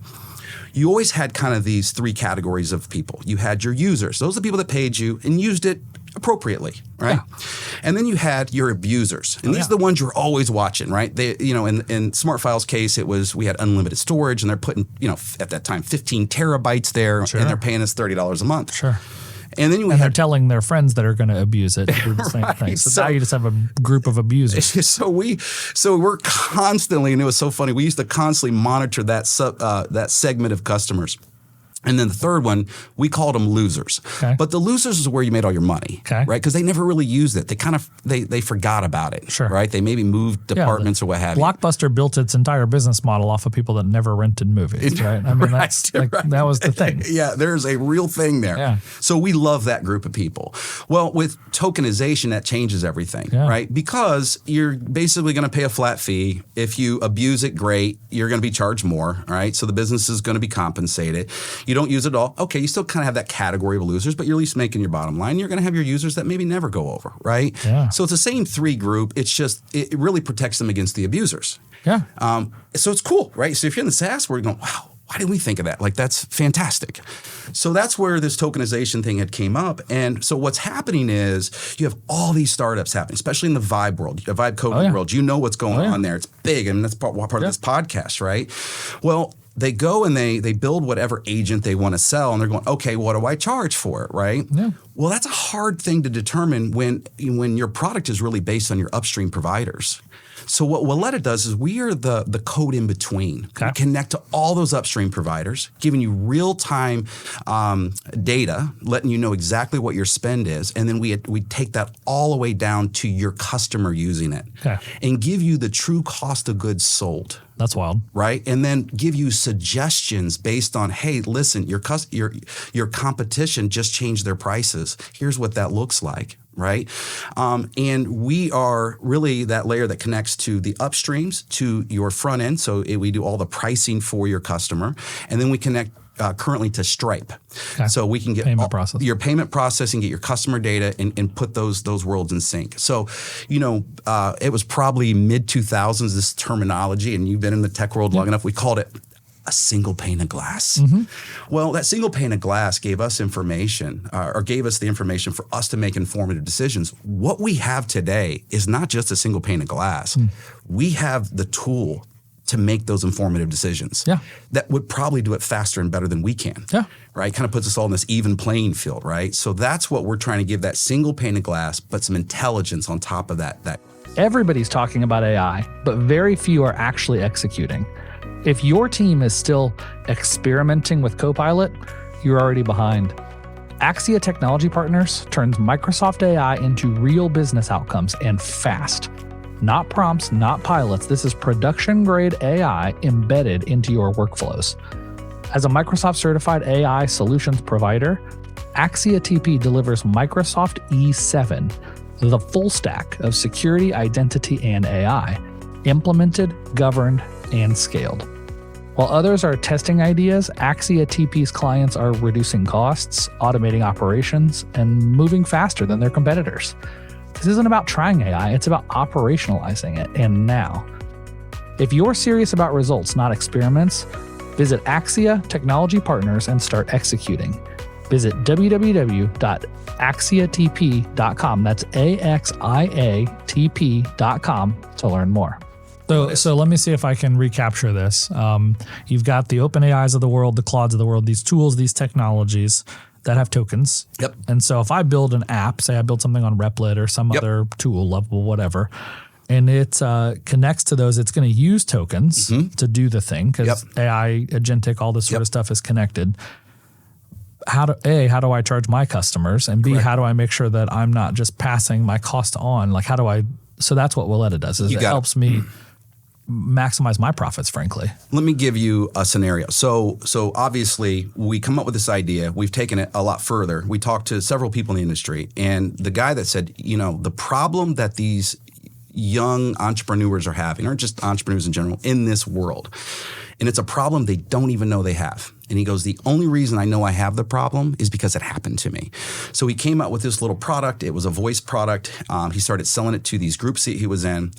you always had kind of these three categories of people. You had your users. Those are the people that paid you and used it appropriately, right? Yeah. And then you had your abusers. And these are the ones you're always watching, right? They, in SmartFile's case, we had unlimited storage, and they're putting, at that time, 15 terabytes there, and they're paying us $30 a month. Sure. And then they're telling their friends that are going to abuse it to do the same thing. So now you just have a group of abusers. So we're constantly, and it was so funny, we used to constantly monitor that segment of customers. And then the third one, we called them losers. Okay. But the losers is where you made all your money, right? Because they never really used it. They kind of they forgot about it, right? They maybe moved departments or what have you. Blockbuster built its entire business model off of people that never rented movies, right? I mean, that was the thing. Yeah, there's a real thing there. Yeah. So we love that group of people. Well, with tokenization, that changes everything, right? Because you're basically going to pay a flat fee. If you abuse it, great. You're going to be charged more, right? So the business is going to be compensated. You don't use it all. Okay, you still kind of have that category of losers, but you're at least making your bottom line. You're going to have your users that maybe never go over, right? Yeah. So it's the same three group. It's just, it really protects them against the abusers. Yeah. So it's cool, right? So if you're in the SaaS world, you're going, wow, why didn't we think of that? Like, that's fantastic. So that's where this tokenization thing had came up. And so what's happening is you have all these startups happening, especially in the Vibe world, the Vibe coding world. You know what's going on there. It's big. I mean, that's part of this podcast, right? Well, they go and they build whatever agent they want to sell, and they're going, okay, what do I charge for it, right? Yeah. Well, that's a hard thing to determine when your product is really based on your upstream providers. So what Walleta does is we are the code in between. Okay. We connect to all those upstream providers, giving you real-time data, letting you know exactly what your spend is, and then we take that all the way down to your customer using it, and give you the true cost of goods sold. That's wild, right? And then give you suggestions based on, hey, listen, your competition just changed their prices. Here's what that looks like, right? And we are really that layer that connects to the upstreams, to your front end. So we do all the pricing for your customer, and then we connect currently to Stripe. Okay. So we can get your payment processing, get your customer data, and put those worlds in sync. So, it was probably mid-2000s, this terminology, and you've been in the tech world long enough, we called it a single pane of glass. Mm-hmm. Well, that single pane of glass gave us information, or gave us the information for us to make informative decisions. What we have today is not just a single pane of glass. We have the tool to make those informative decisions. Yeah. That would probably do it faster and better than we can. Yeah. Right? Kind of puts us all in this even playing field, right? So that's what we're trying to give, that single pane of glass, but some intelligence on top of that. Everybody's talking about AI, but very few are actually executing. If your team is still experimenting with Copilot, you're already behind. Axia Technology Partners turns Microsoft AI into real business outcomes, and fast. Not prompts, not pilots. This is production-grade AI embedded into your workflows. As a Microsoft certified AI solutions provider, Axia TP delivers Microsoft E7, the full stack of security, identity, and AI, implemented, governed, and scaled. While others are testing ideas, Axia TP's clients are reducing costs, automating operations, and moving faster than their competitors. This isn't about trying AI, it's about operationalizing it, and now. If you're serious about results, not experiments, visit Axia Technology Partners and start executing. Visit www.axiatp.com. That's AXIATP.com to learn more. So let me see if I can recapture this. You've got the OpenAIs of the world, the Claudes of the world, these tools, these technologies that have tokens. Yep. And so if I build an app, say I build something on Replit or some other tool, Lovable, whatever, and it connects to those, it's going to use tokens to do the thing, because AI, agentic, all this sort of stuff is connected. How do I charge my customers? And B, how do I make sure that I'm not just passing my cost on? Like, so that's what Walleta does, is it helps me maximize my profits, frankly. Let me give you a scenario. So obviously we come up with this idea. We've taken it a lot further. We talked to several people in the industry, and the guy that said, the problem that these young entrepreneurs are having, or just entrepreneurs in general in this world, and it's a problem they don't even know they have. And he goes, the only reason I know I have the problem is because it happened to me. So he came out with this little product. It was a voice product. He started selling it to these groups he was in.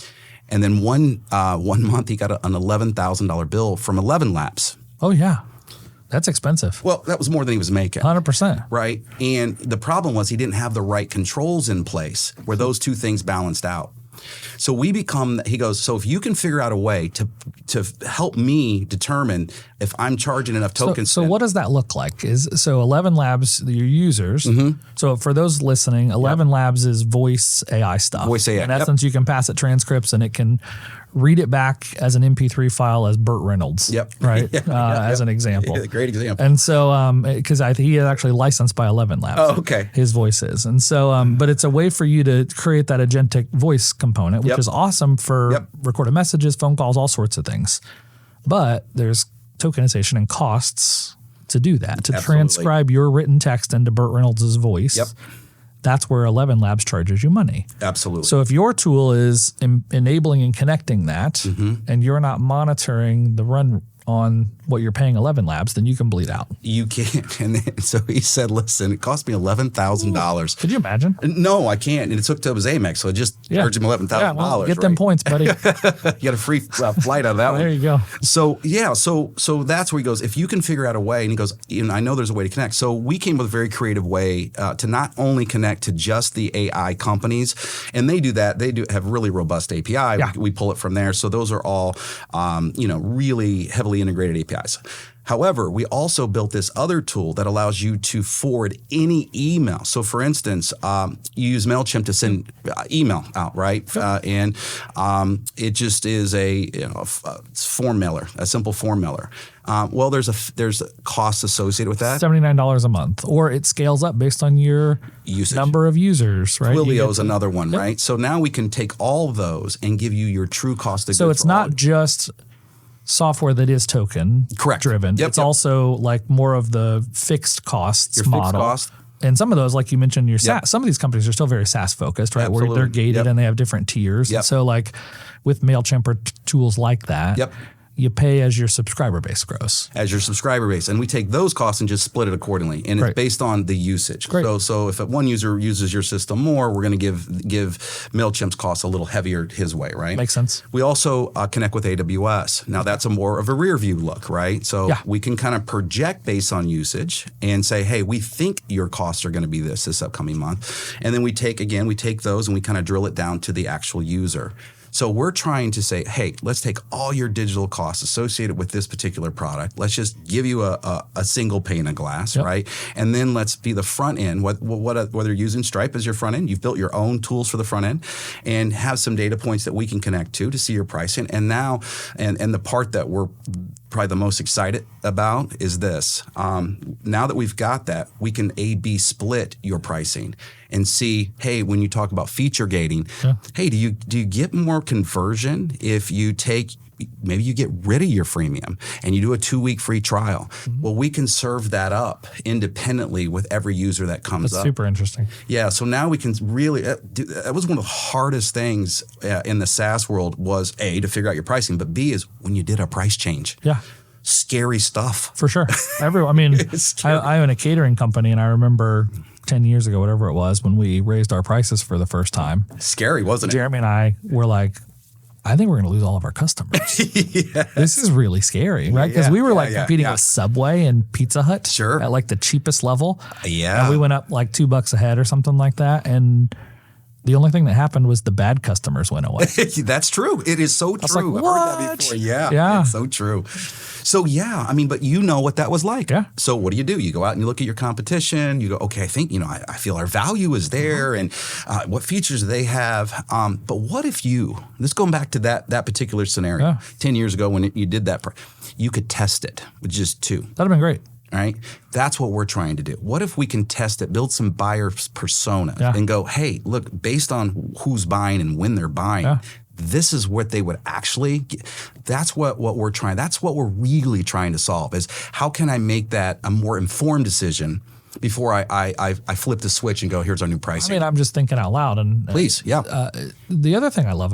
And then one month he got an $11,000 bill from ElevenLabs. Oh, yeah. That's expensive. Well, that was more than he was making. 100%. Right? And the problem was he didn't have the right controls in place where those two things balanced out. So he goes, so if you can figure out a way to help me determine if I'm charging enough tokens. So what does that look like? So ElevenLabs, your users. Mm-hmm. So for those listening, ElevenLabs is voice AI stuff. Voice AI. In essence, you can pass it transcripts and it can read it back as an MP3 file as Burt Reynolds. Yep. Right. As an example. Yeah, great example. And so, because he is actually licensed by ElevenLabs. Oh, okay. His voice is. And so, but it's a way for you to create that agentic voice component, which is awesome for recorded messages, phone calls, all sorts of things. But there's tokenization and costs to do that, to transcribe your written text into Burt Reynolds' voice. Yep. That's where ElevenLabs charges you money. Absolutely. So if your tool is enabling and connecting that, and you're not monitoring the run on what you're paying ElevenLabs, then you can bleed out. You can't. And then, so he said, listen, it cost me $11,000. Could you imagine? No, I can't. And it's hooked up his Amex, so it just charged him $11,000. Yeah, well, get them points, buddy. You got a free flight out of that one. There you go. So so that's where he goes, if you can figure out a way, and he goes, I know there's a way to connect. So we came with a very creative way to not only connect to just the AI companies, and they do that. They do have really robust API. Yeah. We pull it from there. So those are all, really heavily integrated APIs. However, we also built this other tool that allows you to forward any email. So, for instance, you use MailChimp to send email out, right? And it just is a form mailer, a simple form mailer. Well, there's a cost associated with that. $79 a month, or it scales up based on your usage. Number of users, right? Twilio is another one, right? So now we can take all of those and give you your true cost of goods. So it's not just software that is token driven. It's also like more of the fixed costs your model. Fixed cost. And some of those, like you mentioned, your SaaS, some of these companies are still very SaaS focused, right? Absolutely. Where they're gated and they have different tiers. And so like with MailChimp or tools like that, you pay as your subscriber base grows. As your subscriber base. And we take those costs and just split it accordingly. And it's based on the usage. Great. So if one user uses your system more, we're going to give MailChimp's costs a little heavier his way, right? Makes sense. We also connect with AWS. Now that's more of a rear view look, right? So we can kind of project based on usage and say, hey, we think your costs are going to be this upcoming month. And then we take those and we kind of drill it down to the actual user. So we're trying to say, hey, let's take all your digital costs associated with this particular product. Let's just give you a single pane of glass, right? And then let's be the front end. Whether you're using Stripe as your front end, you've built your own tools for the front end, and have some data points that we can connect to see your pricing. And now, and the part that we're probably the most excited about is this. Now that we've got that, we can A/B split your pricing and see, hey, when you talk about feature gating, hey, do you get more conversion if you maybe you get rid of your freemium and you do a 2-week free trial? Well, we can serve that up independently with every user that comes up. That's super interesting. Yeah, so now we can really, that was one of the hardest things in the SaaS world was A, to figure out your pricing, but B is when you did a price change. Yeah. Scary stuff. For sure. I own a catering company, and I remember 10 years ago, whatever it was, when we raised our prices for the first time. Scary, wasn't it? Jeremy and I were like, I think we're going to lose all of our customers. This is really scary, right? Because we were competing with Subway and Pizza Hut at like the cheapest level. Yeah. And we went up like $2 a head or something like that. And the only thing that happened was the bad customers went away. That's true. It is so true. Like, I've heard that before. Yeah. It's so true. So but you know what that was like. Yeah. So what do? You go out and you look at your competition. You go, okay, I think, I feel our value is there, and what features do they have? But what if this going back to that particular scenario, 10 years ago when you did that, you could test it with just 2. That'd have been great. Right? That's what we're trying to do. What if we can test it, build some buyer persona and go, hey, look, based on who's buying and when they're buying, this is what they would actually get. That's what we're trying. That's what we're really trying to solve is how can I make that a more informed decision before I flip the switch and go, here's our new pricing. I mean, I'm just thinking out loud. And please, yeah. The other thing I love,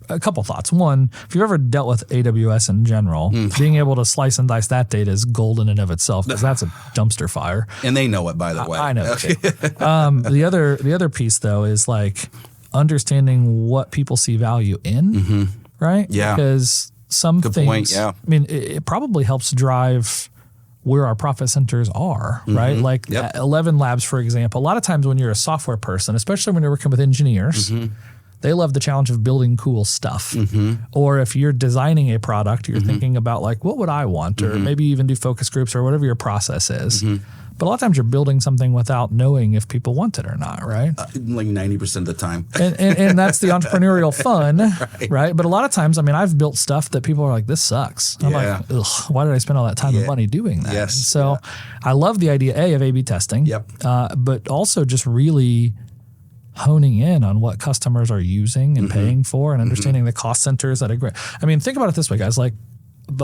a couple thoughts. One, if you've ever dealt with AWS in general, being able to slice and dice that data is golden in of itself because that's a dumpster fire. And they know it, by the way. I know it too. The other piece, though, is like understanding what people see value in, right? Yeah. Because some Good things, point, yeah. I mean, it probably helps drive where our profit centers are, right? Like ElevenLabs, for example. A lot of times when you're a software person, especially when you're working with engineers, they love the challenge of building cool stuff. Or if you're designing a product, you're thinking about like, what would I want? Or maybe even do focus groups or whatever your process is. But a lot of times you're building something without knowing if people want it or not, right? Like 90% of the time. and that's the entrepreneurial fun, right? But a lot of times, I mean, I've built stuff that people are like, this sucks. I'm like, ugh, why did I spend all that time and money doing that? Yes. So I love the idea, of A/B testing, but also just really honing in on what customers are using and paying for and understanding the cost centers at a great. I mean, think about it this way, guys, like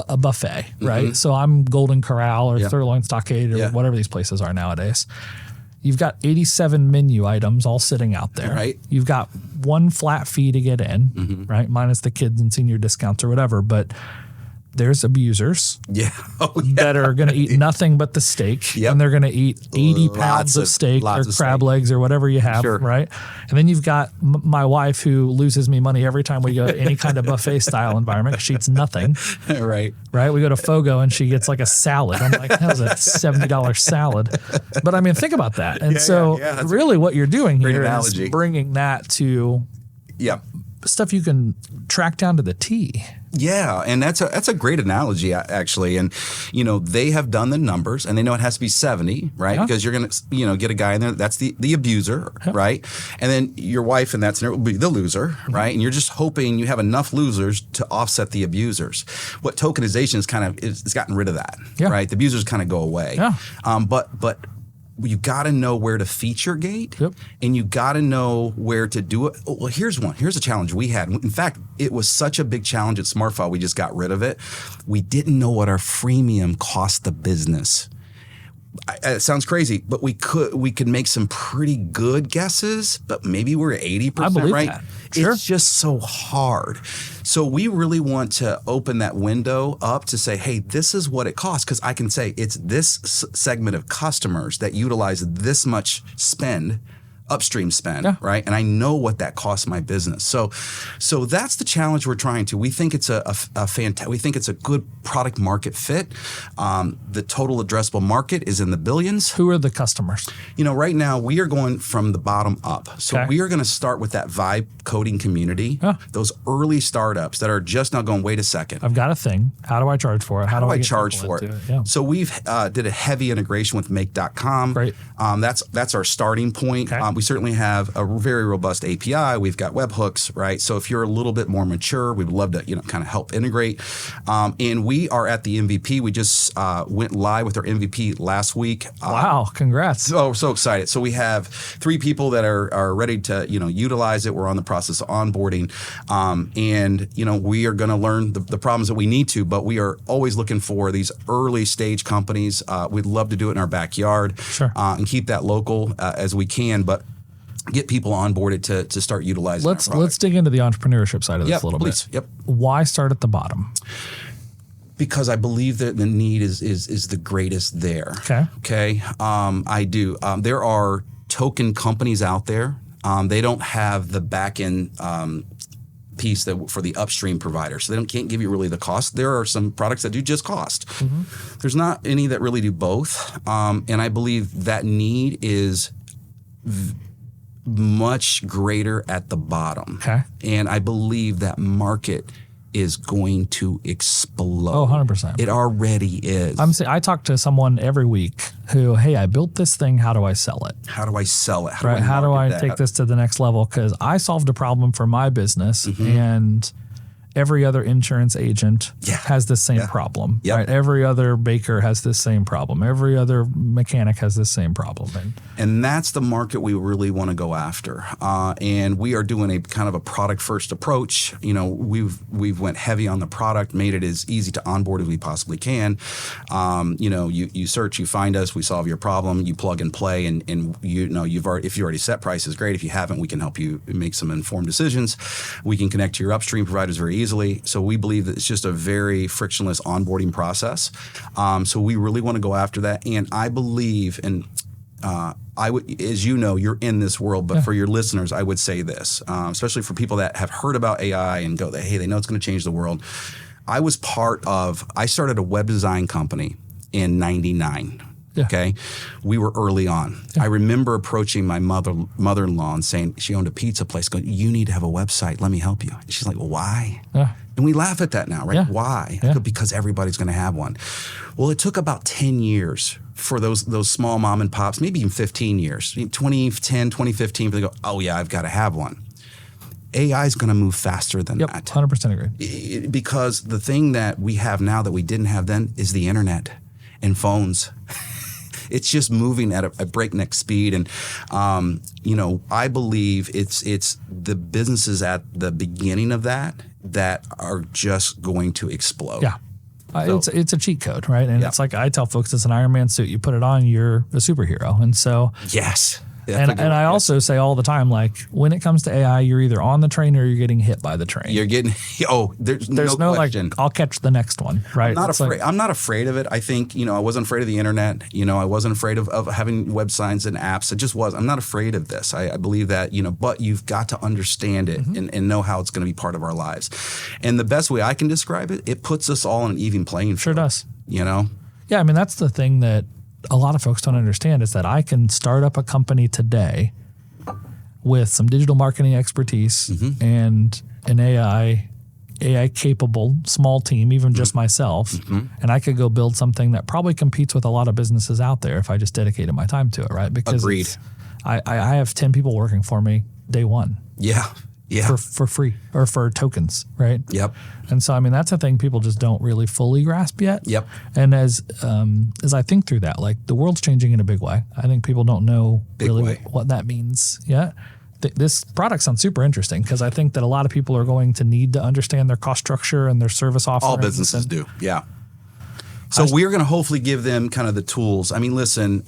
a buffet, right? So I'm Golden Corral or Sirloin Stockade or whatever these places are nowadays. You've got 87 menu items all sitting out there. Right. You've got one flat fee to get in, right? Minus the kids and senior discounts or whatever. But there's abusers that are going to eat nothing but the steak. And they're going to eat 80 pounds of steak or crab legs or whatever you have, right? And then you've got my wife who loses me money every time we go to any kind of buffet style environment. She eats nothing. Right. We go to Fogo and she gets like a salad. I'm like, that was a $70 salad. But I mean, think about that. And really what you're doing here is bringing that to stuff you can track down to the T. Yeah, and that's a great analogy actually. And they have done the numbers and they know it has to be 70, right? Because you're going to get a guy in there that's the abuser, right? And then your wife in that scenario will be the loser, right? And you're just hoping you have enough losers to offset the abusers. What tokenization is it's gotten rid of that, right? The abusers kind of go away. But you got to know where to feature gate and you got to know where to do it. Well, here's one. Here's a challenge we had. In fact, it was such a big challenge at SmartFile, we just got rid of it. We didn't know what our freemium cost the business. It sounds crazy, but we could make some pretty good guesses, but maybe we're 80% I believe right. That. Sure. It's just so hard. So we really want to open that window up to say, hey, this is what it costs. Because I can say it's this segment of customers that utilize this much spend, upstream spend, right? And I know what that costs my business. So that's the challenge we're trying to. We think it's we think it's a good product market fit. The total addressable market is in the billions. Who are the customers? Right now we are going from the bottom up. So we are going to start with that vibe coding community, those early startups that are just now going, wait a second. I've got a thing. How do I charge for it? How do I charge for it? So we've did a heavy integration with make.com. Great. That's our starting point. We certainly have a very robust API. We've got webhooks, right? So if you're a little bit more mature, we would love to, kind of help integrate. And we are at the MVP. We just went live with our MVP last week. Wow, congrats. So excited. So we have 3 people that are ready to, utilize it. We're on the process of onboarding. And, we are going to learn the problems that we need to, but we are always looking for these early stage companies. We'd love to do it in our backyard and keep that local as we can, but get people onboarded to start utilizing. Let's dig into the entrepreneurship side of this a little bit. Why start at the bottom? Because I believe that the need is the greatest there. Okay. I do. There are token companies out there. They don't have the back end piece for the upstream provider, so they can't give you really the cost. There are some products that do just cost. There's not any that really do both, and I believe that need is much greater at the bottom. And I believe that market is going to explode. Oh, 100%. It already is. I talk to someone every week who, hey, I built this thing. How do I sell it? How do I sell it? How do I take this to the next level? Because I solved a problem for my business and every other insurance agent has this same problem, right? Every other baker has this same problem. Every other mechanic has this same problem. And that's the market we really want to go after. And we are doing a kind of a product first approach. You know, we've went heavy on the product, made it as easy to onboard as we possibly can. You know, you search, you find us, we solve your problem, you plug and play, and you know, if you already set prices, great. If you haven't, we can help you make some informed decisions. We can connect to your upstream providers very easily. So we believe that it's just a very frictionless onboarding process. So we really want to go after that. And I believe, and I would, as you know, you're in this world, but for your listeners, I would say this, especially for people that have heard about AI and go, hey, they know it's going to change the world. I started a web design company in 99. Okay. We were early on. I remember approaching my mother-in-law and saying, she owned a pizza place, going, you need to have a website. Let me help you. And she's like, well, why? And we laugh at that now, right? Why? Because everybody's going to have one. Well, it took about 10 years for those small mom and pops, maybe even 15 years, 2010, 2015, they go, oh yeah, I've got to have one. AI is going to move faster than that. 100% agree. Because the thing that we have now that we didn't have then is the internet and phones. It's just moving at a breakneck speed. And, you know, I believe it's the businesses at the beginning of that are just going to explode. It's a cheat code, right? And it's like I tell folks, it's an Iron Man suit. You put it on, you're a superhero. And so and I also say all the time, like when it comes to AI, you're either on the train or you're getting hit by the train. You're getting there's no question. Like I'll catch the next one, right? I'm not afraid of it. I think, you know, I wasn't afraid of the internet. You know, I wasn't afraid of having websites and apps. It just was. I'm not afraid of this. I believe that, you know, but you've got to understand it and know how it's going to be part of our lives. And the best way I can describe it, it puts us all on an even playing field. Sure does. You know? Yeah, I mean, that's the thing that a lot of folks don't understand is that I can start up a company today with some digital marketing expertise and an AI capable small team, even just myself, and I could go build something that probably competes with a lot of businesses out there if I just dedicated my time to it, right? Because agreed. I have 10 people working for me day one. For free or for tokens, right? And so, I mean, that's a thing people just don't really fully grasp yet. And as I think through that, like the world's changing in a big way. I think people don't know what that means yet. This product sounds super interesting because I think that a lot of people are going to need to understand their cost structure and their service offerings. All businesses do, So we're going to hopefully give them kind of the tools. I mean, listen,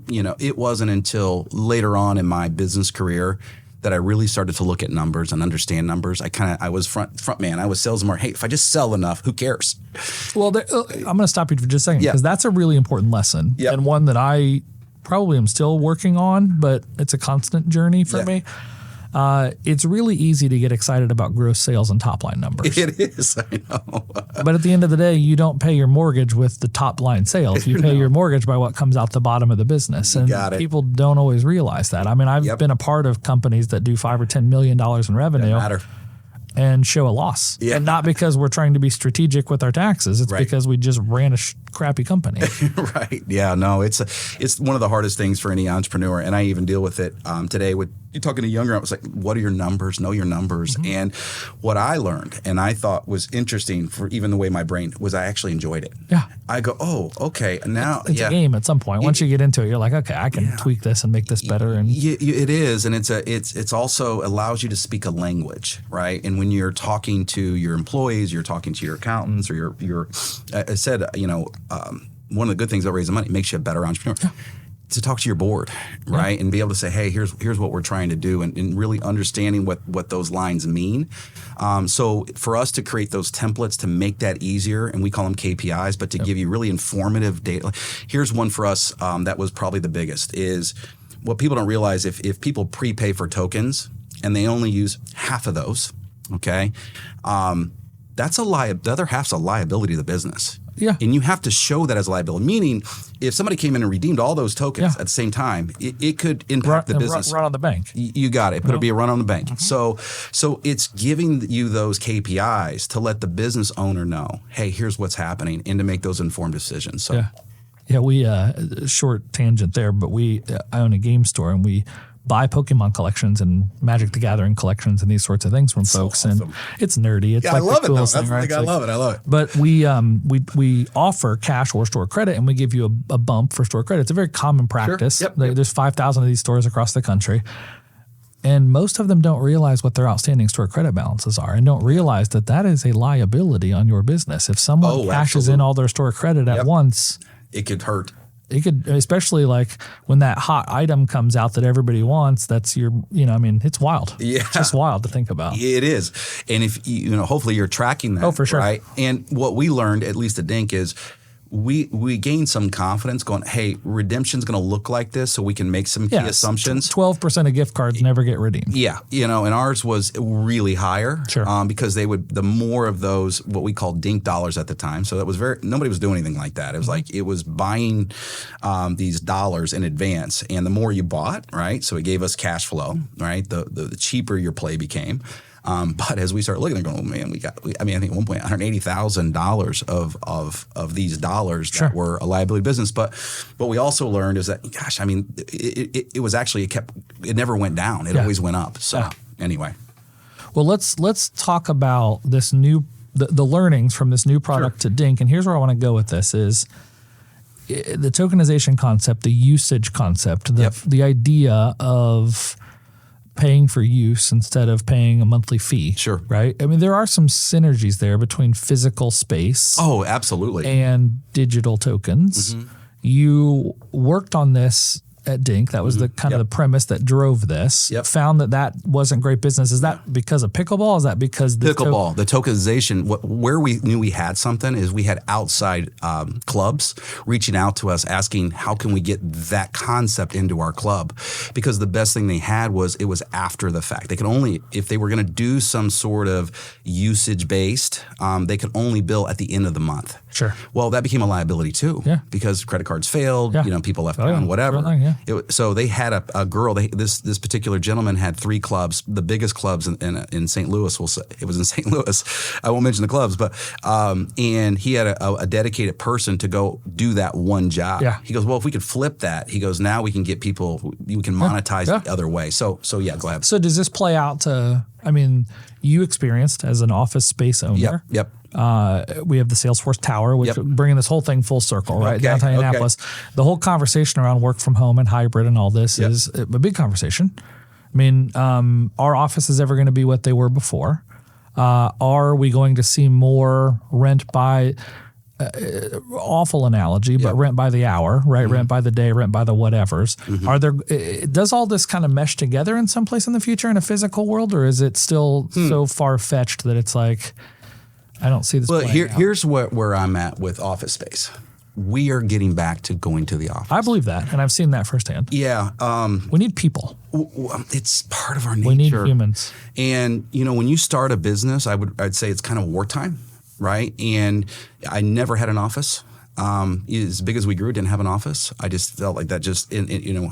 you know, it wasn't until later on in my business career that I really started to look at numbers and understand numbers. I was front man. I was salesman. Hey, if I just sell enough, who cares? Well, I'm going to stop you for just a second because that's a really important lesson and one that I probably am still working on, but it's a constant journey for me. It's really easy to get excited about gross sales and top line numbers. It is, I know. But at the end of the day, you don't pay your mortgage with the top line sales. You pay your mortgage by what comes out the bottom of the business. And people don't always realize that. I mean, I've been a part of companies that do $5 or $10 million in revenue and show a loss. And not because we're trying to be strategic with our taxes. It's because we just ran a crappy company. Yeah, no, it's one of the hardest things for any entrepreneur. And I even deal with it today with you talking to younger. I was like, what are your numbers? Know your numbers. And what I learned and I thought was interesting for even the way my brain was, I actually enjoyed it. I go, oh, okay. Now it's a game at some point. Once you get into it, you're like, okay, I can tweak this and make this better. And it is. And it's also allows you to speak a language, right? And when you're talking to your employees, you're talking to your accountants or your I said, you know, one of the good things about raising money, it makes you a better entrepreneur. To talk to your board, right? And be able to say, hey, here's what we're trying to do and really understanding what those lines mean. So for us to create those templates to make that easier, and we call them KPIs, but to give you really informative data. Here's one for us that was probably the biggest is what people don't realize if people prepay for tokens and they only use half of those, okay, that's the other half's a liability to the business. And you have to show that as a liability. Meaning, if somebody came in and redeemed all those tokens at the same time, it could impact the business. Run on the bank. You got it. It'll be a run on the bank. So it's giving you those KPIs to let the business owner know, hey, here's what's happening, and to make those informed decisions. So we short tangent there, but I own a game store and we buy Pokemon collections and Magic the Gathering collections and these sorts of things from folks. awesome. And it's nerdy. It's Yeah, like I love the it though. coolest That's thing, right? like, I love it. I love it. But we offer cash or store credit, and we give you a bump for store credit. It's a very common practice. Yep. There's 5,000 of these stores across the country. And most of them don't realize what their outstanding store credit balances are, and don't realize that that is a liability on your business. If someone cashes in all their store credit at once, it could hurt. it could, especially like when that hot item comes out that everybody wants, that's your, it's wild. Yeah. It's just wild to think about. It is. And if, hopefully you're tracking that. Oh, for sure. Right. And what we learned, at least at Dink, is we gained some confidence going, hey, redemption's going to look like this, so we can make some key assumptions. 12% of gift cards never get redeemed. Yeah. And ours was really higher. Sure. Because the more of those, what we called Dink dollars at the time. So that was nobody was doing anything like that. It was like, it was buying these dollars in advance. And the more you bought, right? So it gave us cash flow, right? The cheaper your play became. But as we start looking, they're going, oh man, I think at one point $180,000 of these dollars that were a liability business. But what we also learned is that, gosh, I mean, it was actually, it never went down. It always went up. So anyway. Well, let's talk about this new, the learnings from this new product to Dink. And here's where I want to go with this is the tokenization concept, the usage concept, the idea of paying for use instead of paying a monthly fee. Sure. Right? I mean, there are some synergies there between physical space. Oh, absolutely. And digital tokens. Mm-hmm. You worked on this at Dink. That was the kind of the premise that drove this. Yep. Found that wasn't great business. Is that because of pickleball? Is that because the tokenization? Where we knew we had something is we had outside clubs reaching out to us asking how can we get that concept into our club, because the best thing they had was it was after the fact. They could only, if they were going to do some sort of usage based, they could only bill at the end of the month. Sure. Well, that became a liability too, because credit cards failed. People left town, whatever. So they had a girl. This particular gentleman had 3 clubs, the biggest clubs in St. Louis. It was in St. Louis. I won't mention the clubs, but and he had a dedicated person to go do that one job. Yeah. He goes, well, if we could flip that, he goes, now we can get people. We can monetize the other way. So yeah, go ahead. So does this play out to? I mean, you experienced as an office space owner. Yep. We have the Salesforce Tower, which bringing this whole thing full circle, right? Downtown Indianapolis. The whole conversation around work from home and hybrid and all this is a big conversation. I mean, are offices ever going to be what they were before? Are we going to see more rent by, awful analogy, but rent by the hour, right? Mm-hmm. Rent by the day, rent by the whatevers. Mm-hmm. Does all this kind of mesh together in some place in the future in a physical world, or is it still so far-fetched that it's like, I don't see this. Well, here's where I'm at with office space. We are getting back to going to the office. I believe that, and I've seen that firsthand. Yeah. We need people. It's part of our nature. We need humans. And, when you start a business, I'd say it's kind of wartime, right? And I never had an office. As big as we grew, didn't have an office. I just felt like that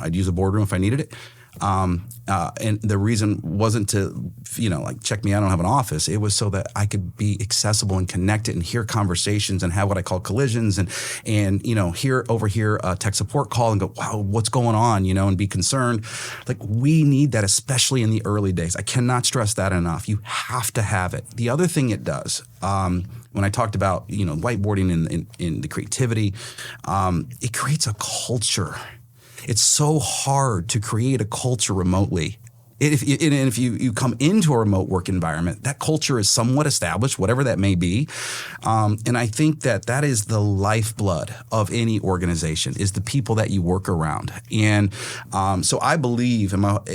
I'd use a boardroom if I needed it. And the reason wasn't to, check me out, I don't have an office. It was so that I could be accessible and connected and hear conversations and have what I call collisions and overhear a tech support call and go, wow, what's going on, and be concerned. Like, we need that, especially in the early days. I cannot stress that enough. You have to have it. The other thing it does, when I talked about, whiteboarding in the creativity, it creates a culture. It's so hard to create a culture remotely. If you come into a remote work environment, that culture is somewhat established, whatever that may be. And I think that is the lifeblood of any organization, is the people that you work around. And so I believe,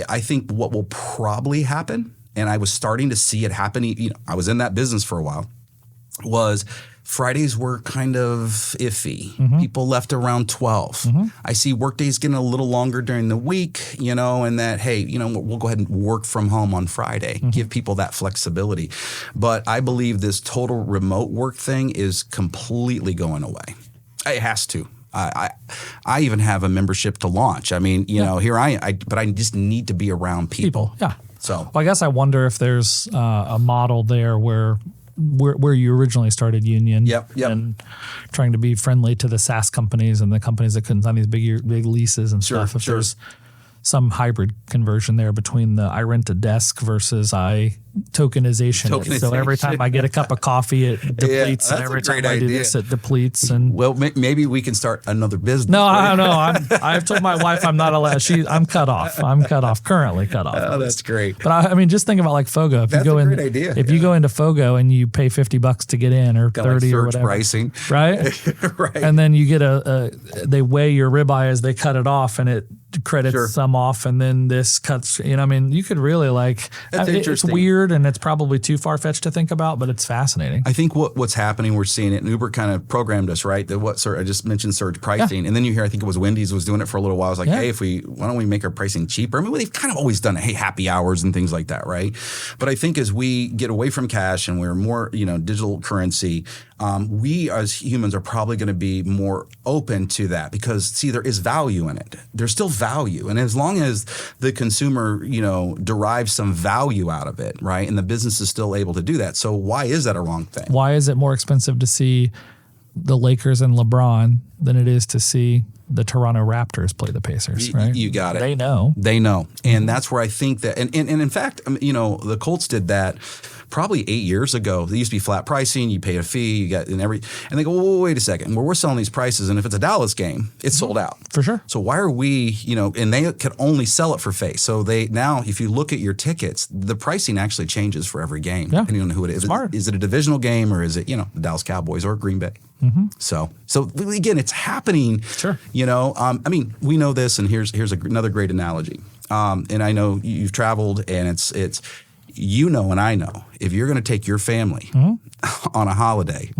I think what will probably happen, and I was starting to see it happen, I was in that business for a while, was Fridays were kind of iffy. Mm-hmm. People left around 12. Mm-hmm. I see workdays getting a little longer during the week, and that, hey, we'll go ahead and work from home on Friday, give people that flexibility. But I believe this total remote work thing is completely going away. It has to. I even have a membership to launch. I mean, here but I just need to be around people. Yeah. So I guess I wonder if there's a model there where you originally started Union and trying to be friendly to the SaaS companies and the companies that couldn't sign these big leases and stuff. If there's some hybrid conversion there between the I rent a desk versus I tokenization. So every time I get a cup of coffee, it depletes, and every time I do this, it depletes. And well, maybe we can start another business. No, I don't know. I've told my wife I'm not allowed. I'm cut off. I'm cut off. Currently cut off. Oh, that's great. But I mean, just think about like Fogo. If you go great idea. If you go into Fogo and you pay $50 to get in, or Got 30 like or whatever, pricing, right? Right. And then you get they weigh your ribeye as they cut it off, and it credits some off, and then this cuts. I mean, you could really it's weird, and it's probably too far fetched to think about, but it's fascinating. I think what's happening, we're seeing it. And Uber kind of programmed us, right? I just mentioned surge pricing, and then you hear, I think it was Wendy's was doing it for a little while. I was like, hey, why don't we make our pricing cheaper? I mean, they've kind of always done it. Hey, happy hours and things like that, right? But I think as we get away from cash and we're more, digital currency, we as humans are probably going to be more open to that because, see, there is value in it. There's still value. And as long as the consumer, derives some value out of it, right, and the business is still able to do that. So why is that a wrong thing? Why is it more expensive to see the Lakers and LeBron than it is to see the Toronto Raptors play the Pacers, right? You got it. They know. And that's where I think that, and in fact, the Colts did that probably 8 years ago. They used to be flat pricing. You pay a fee, you got and they go, well, wait a second. Well, we're selling these prices, and if it's a Dallas game, it's sold out. For sure. So why are we, and they could only sell it for face. So now, if you look at your tickets, the pricing actually changes for every game, depending on who it is. Smart. Is it a divisional game, or is it, the Dallas Cowboys or Green Bay? Mm-hmm. So again, it's happening. Sure. We know this, and here's another great analogy. And I know you've traveled, and it's and I know, if you're going to take your family on a holiday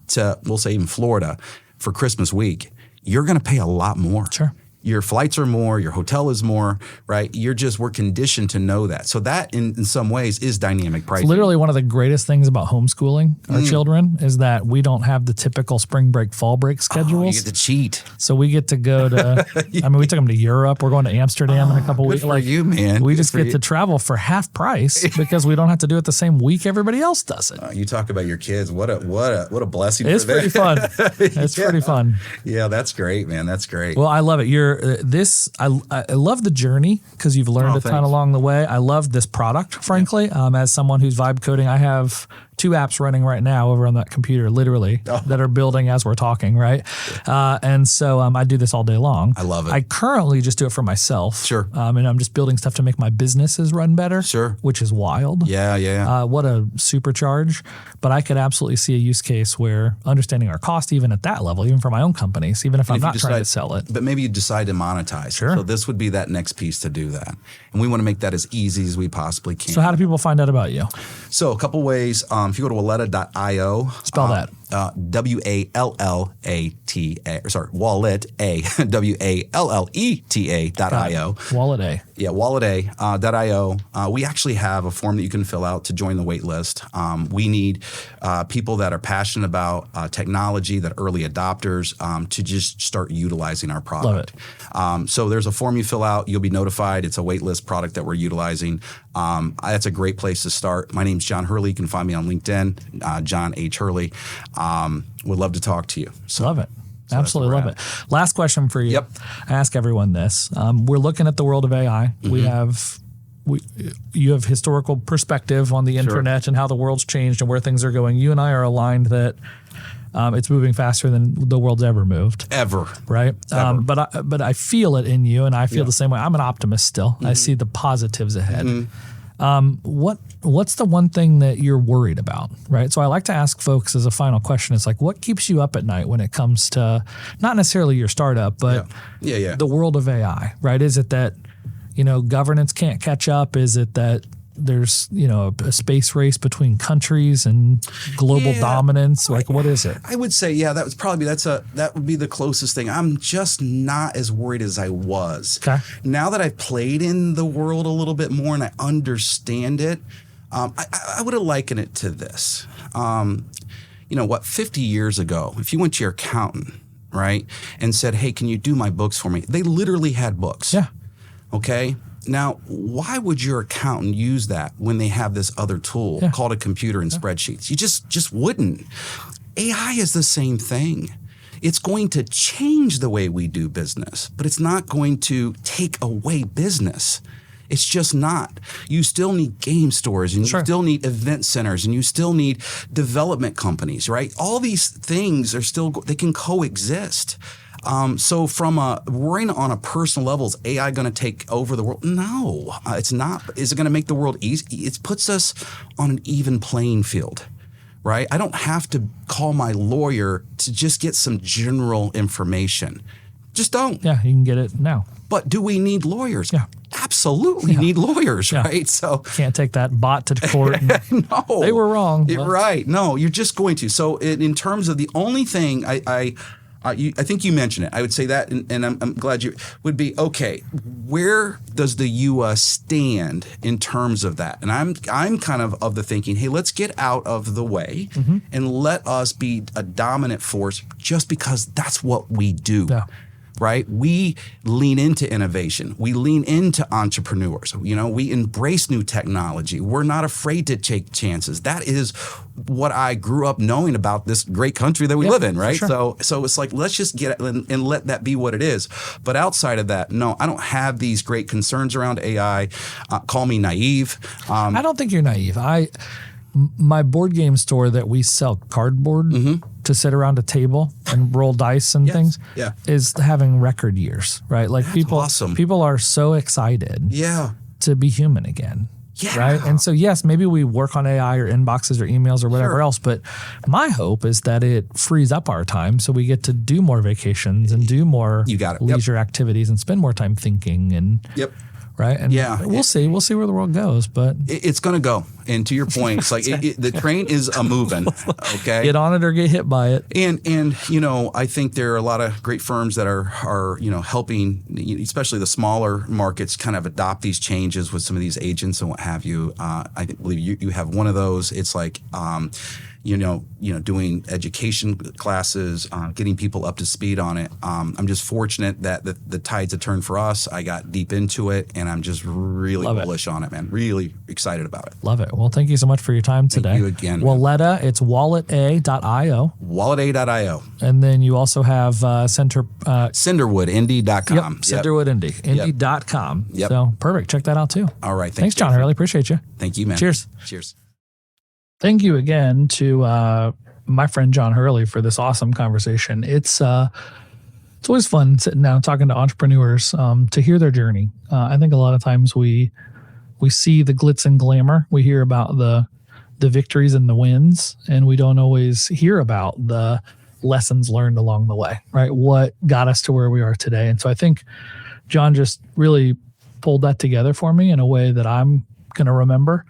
to, we'll say, even Florida for Christmas week, you're going to pay a lot more. Sure. Your flights are more, your hotel is more, right? We're conditioned to know that. So that in some ways is dynamic pricing. It's literally one of the greatest things about homeschooling our children is that we don't have the typical spring break, fall break schedules. You get to cheat. So we get to go to, we took them to Europe. We're going to Amsterdam in a couple weeks. Good for you, man. We just get to travel for half price because we don't have to do it the same week everybody else does it. You talk about your kids. What a blessing. It's pretty fun. It's pretty fun. Yeah, that's great, man. That's great. Well, I love it. I love the journey because you've learned a ton along the way. I love this product, frankly. As someone who's vibe coding, I have 2 apps running right now over on that computer, literally, that are building as we're talking, right? And so I do this all day long. I love it. I currently just do it for myself. Sure. And I'm just building stuff to make my businesses run better. Sure. Which is wild. Yeah. What a supercharge. But I could absolutely see a use case where understanding our cost, even at that level, even for my own companies, even if I'm not trying to sell it. But maybe you decide to monetize. Sure. So this would be that next piece to do that. And we want to make that as easy as we possibly can. So how do people find out about you? So a couple ways. If you go to Walleta.io. Spell that. Walleta, Walleta.io. Walleta. Yeah, Walleta.io. We actually have a form that you can fill out to join the wait list. We need people that are passionate about technology, that are early adopters, to just start utilizing our product. Love it. So there's a form you fill out. You'll be notified. It's a wait list product that we're utilizing. That's a great place to start. My name's John Hurley. You can find me on LinkedIn, John H. Hurley. Would love to talk to you. So, love it. Absolutely love it. Last question for you. Yep. I ask everyone this. We're looking at the world of AI. You have historical perspective on the internet and how the world's changed and where things are going. You and I are aligned that it's moving faster than the world's ever moved. Ever. Right? But I feel it in you, and I feel the same way. I'm an optimist still. I see the positives ahead. What's the one thing that you're worried about, right? So I like to ask folks as a final question, it's like, what keeps you up at night when it comes to not necessarily your startup, but the world of AI, right? Is it that, governance can't catch up? Is it that there's, a space race between countries and global dominance? Like, what is it? I would say, that would be the closest thing. I'm just not as worried as I was. Okay. Now that I've played in the world a little bit more and I understand it, I would have likened it to this. 50 years ago, if you went to your accountant, right, and said, hey, can you do my books for me? They literally had books. Yeah. Okay. Now, why would your accountant use that when they have this other tool called a computer and spreadsheets? You just wouldn't. AI is the same thing. It's going to change the way we do business, but it's not going to take away business. It's just not. You still need game stores, and you still need event centers, and you still need development companies, right? All these things are still, they can coexist. So from worrying on a personal level, is AI going to take over the world? No, it's not. Is it going to make the world easy? It puts us on an even playing field, right? I don't have to call my lawyer to just get some general information. Just don't. Yeah, you can get it now. But do we need lawyers? Yeah. Absolutely need lawyers, right? So can't take that bot to court. No. They were wrong. Right. No, you're just going to. So in terms of the only thing I think you mentioned it. I would say that, and I'm glad you would be, okay, where does the U.S. stand in terms of that? And I'm kind of the thinking, hey, let's get out of the way and let us be a dominant force just because that's what we do. Yeah. Right? We lean into innovation. We lean into entrepreneurs. We embrace new technology. We're not afraid to take chances. That is what I grew up knowing about this great country that we live in, right? Sure. So it's like, let's just get it and let that be what it is. But outside of that, no, I don't have these great concerns around AI. Call me naive. I don't think you're naive. My board game store that we sell cardboard to sit around a table and roll dice and things is having record years, right? Like people are so excited to be human again. Yeah. Right. And so, yes, maybe we work on AI or inboxes or emails or whatever else, but my hope is that it frees up our time so we get to do more vacations and do more leisure activities and spend more time thinking and right? And we'll see. We'll see where the world goes, but it's going to go. And to your point, it's like the train is a moving. Okay, get on it or get hit by it. And I think there are a lot of great firms that are helping, especially the smaller markets, kind of adopt these changes with some of these agents and what have you. I believe you have one of those. It's like doing education classes, getting people up to speed on it. I'm just fortunate that the tides have turned for us. I got deep into it, and I'm just really bullish on it, man. Really excited about it. Love it. Well, thank you so much for your time today. Thank you again. Walleta, it's walleta.io. Walleta.io. And then you also have Cinderwoodindy.com. Yep, Cinderwoodindy.com. Yep. So perfect. Check that out too. All right. Thanks, John Hurley. Appreciate you. Thank you, man. Cheers. Cheers. Thank you again to my friend John Hurley for this awesome conversation. It's always fun sitting down talking to entrepreneurs to hear their journey. I think a lot of times we see the glitz and glamour. We hear about the victories and the wins, and we don't always hear about the lessons learned along the way, right? What got us to where we are today. And so I think John just really pulled that together for me in a way that I'm going to remember.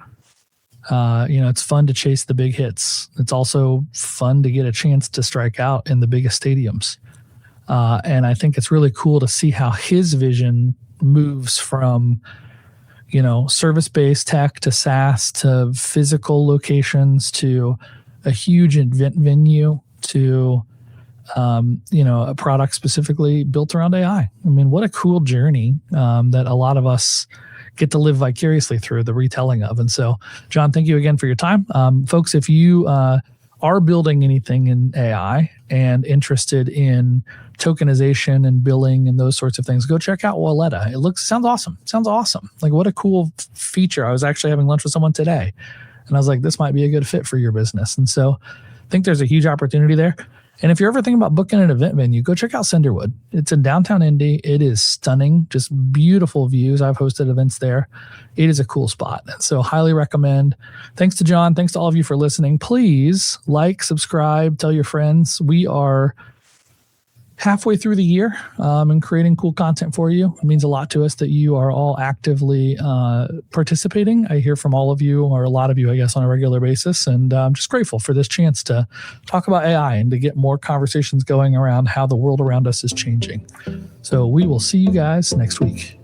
It's fun to chase the big hits. It's also fun to get a chance to strike out in the biggest stadiums. And I think it's really cool to see how his vision moves from, service-based tech to SaaS to physical locations to a huge event venue to, a product specifically built around AI. I mean, what a cool journey that a lot of us get to live vicariously through the retelling of. And so, John, thank you again for your time. Folks, if you are building anything in AI and interested in tokenization and billing and those sorts of things, go check out Walleta. Sounds awesome. Like, what a cool feature. I was actually having lunch with someone today, and I was like, this might be a good fit for your business. And so I think there's a huge opportunity there. And if you're ever thinking about booking an event venue, go check out Cinderwood. It's in downtown Indy. It is stunning, just beautiful views. I've hosted events there. It is a cool spot. And so highly recommend. Thanks to John. Thanks to all of you for listening. Please like, subscribe, tell your friends. We are halfway through the year and creating cool content for you. It means a lot to us that you are all actively participating. I hear from all of you, or a lot of you, I guess, on a regular basis. And I'm just grateful for this chance to talk about AI and to get more conversations going around how the world around us is changing. So we will see you guys next week.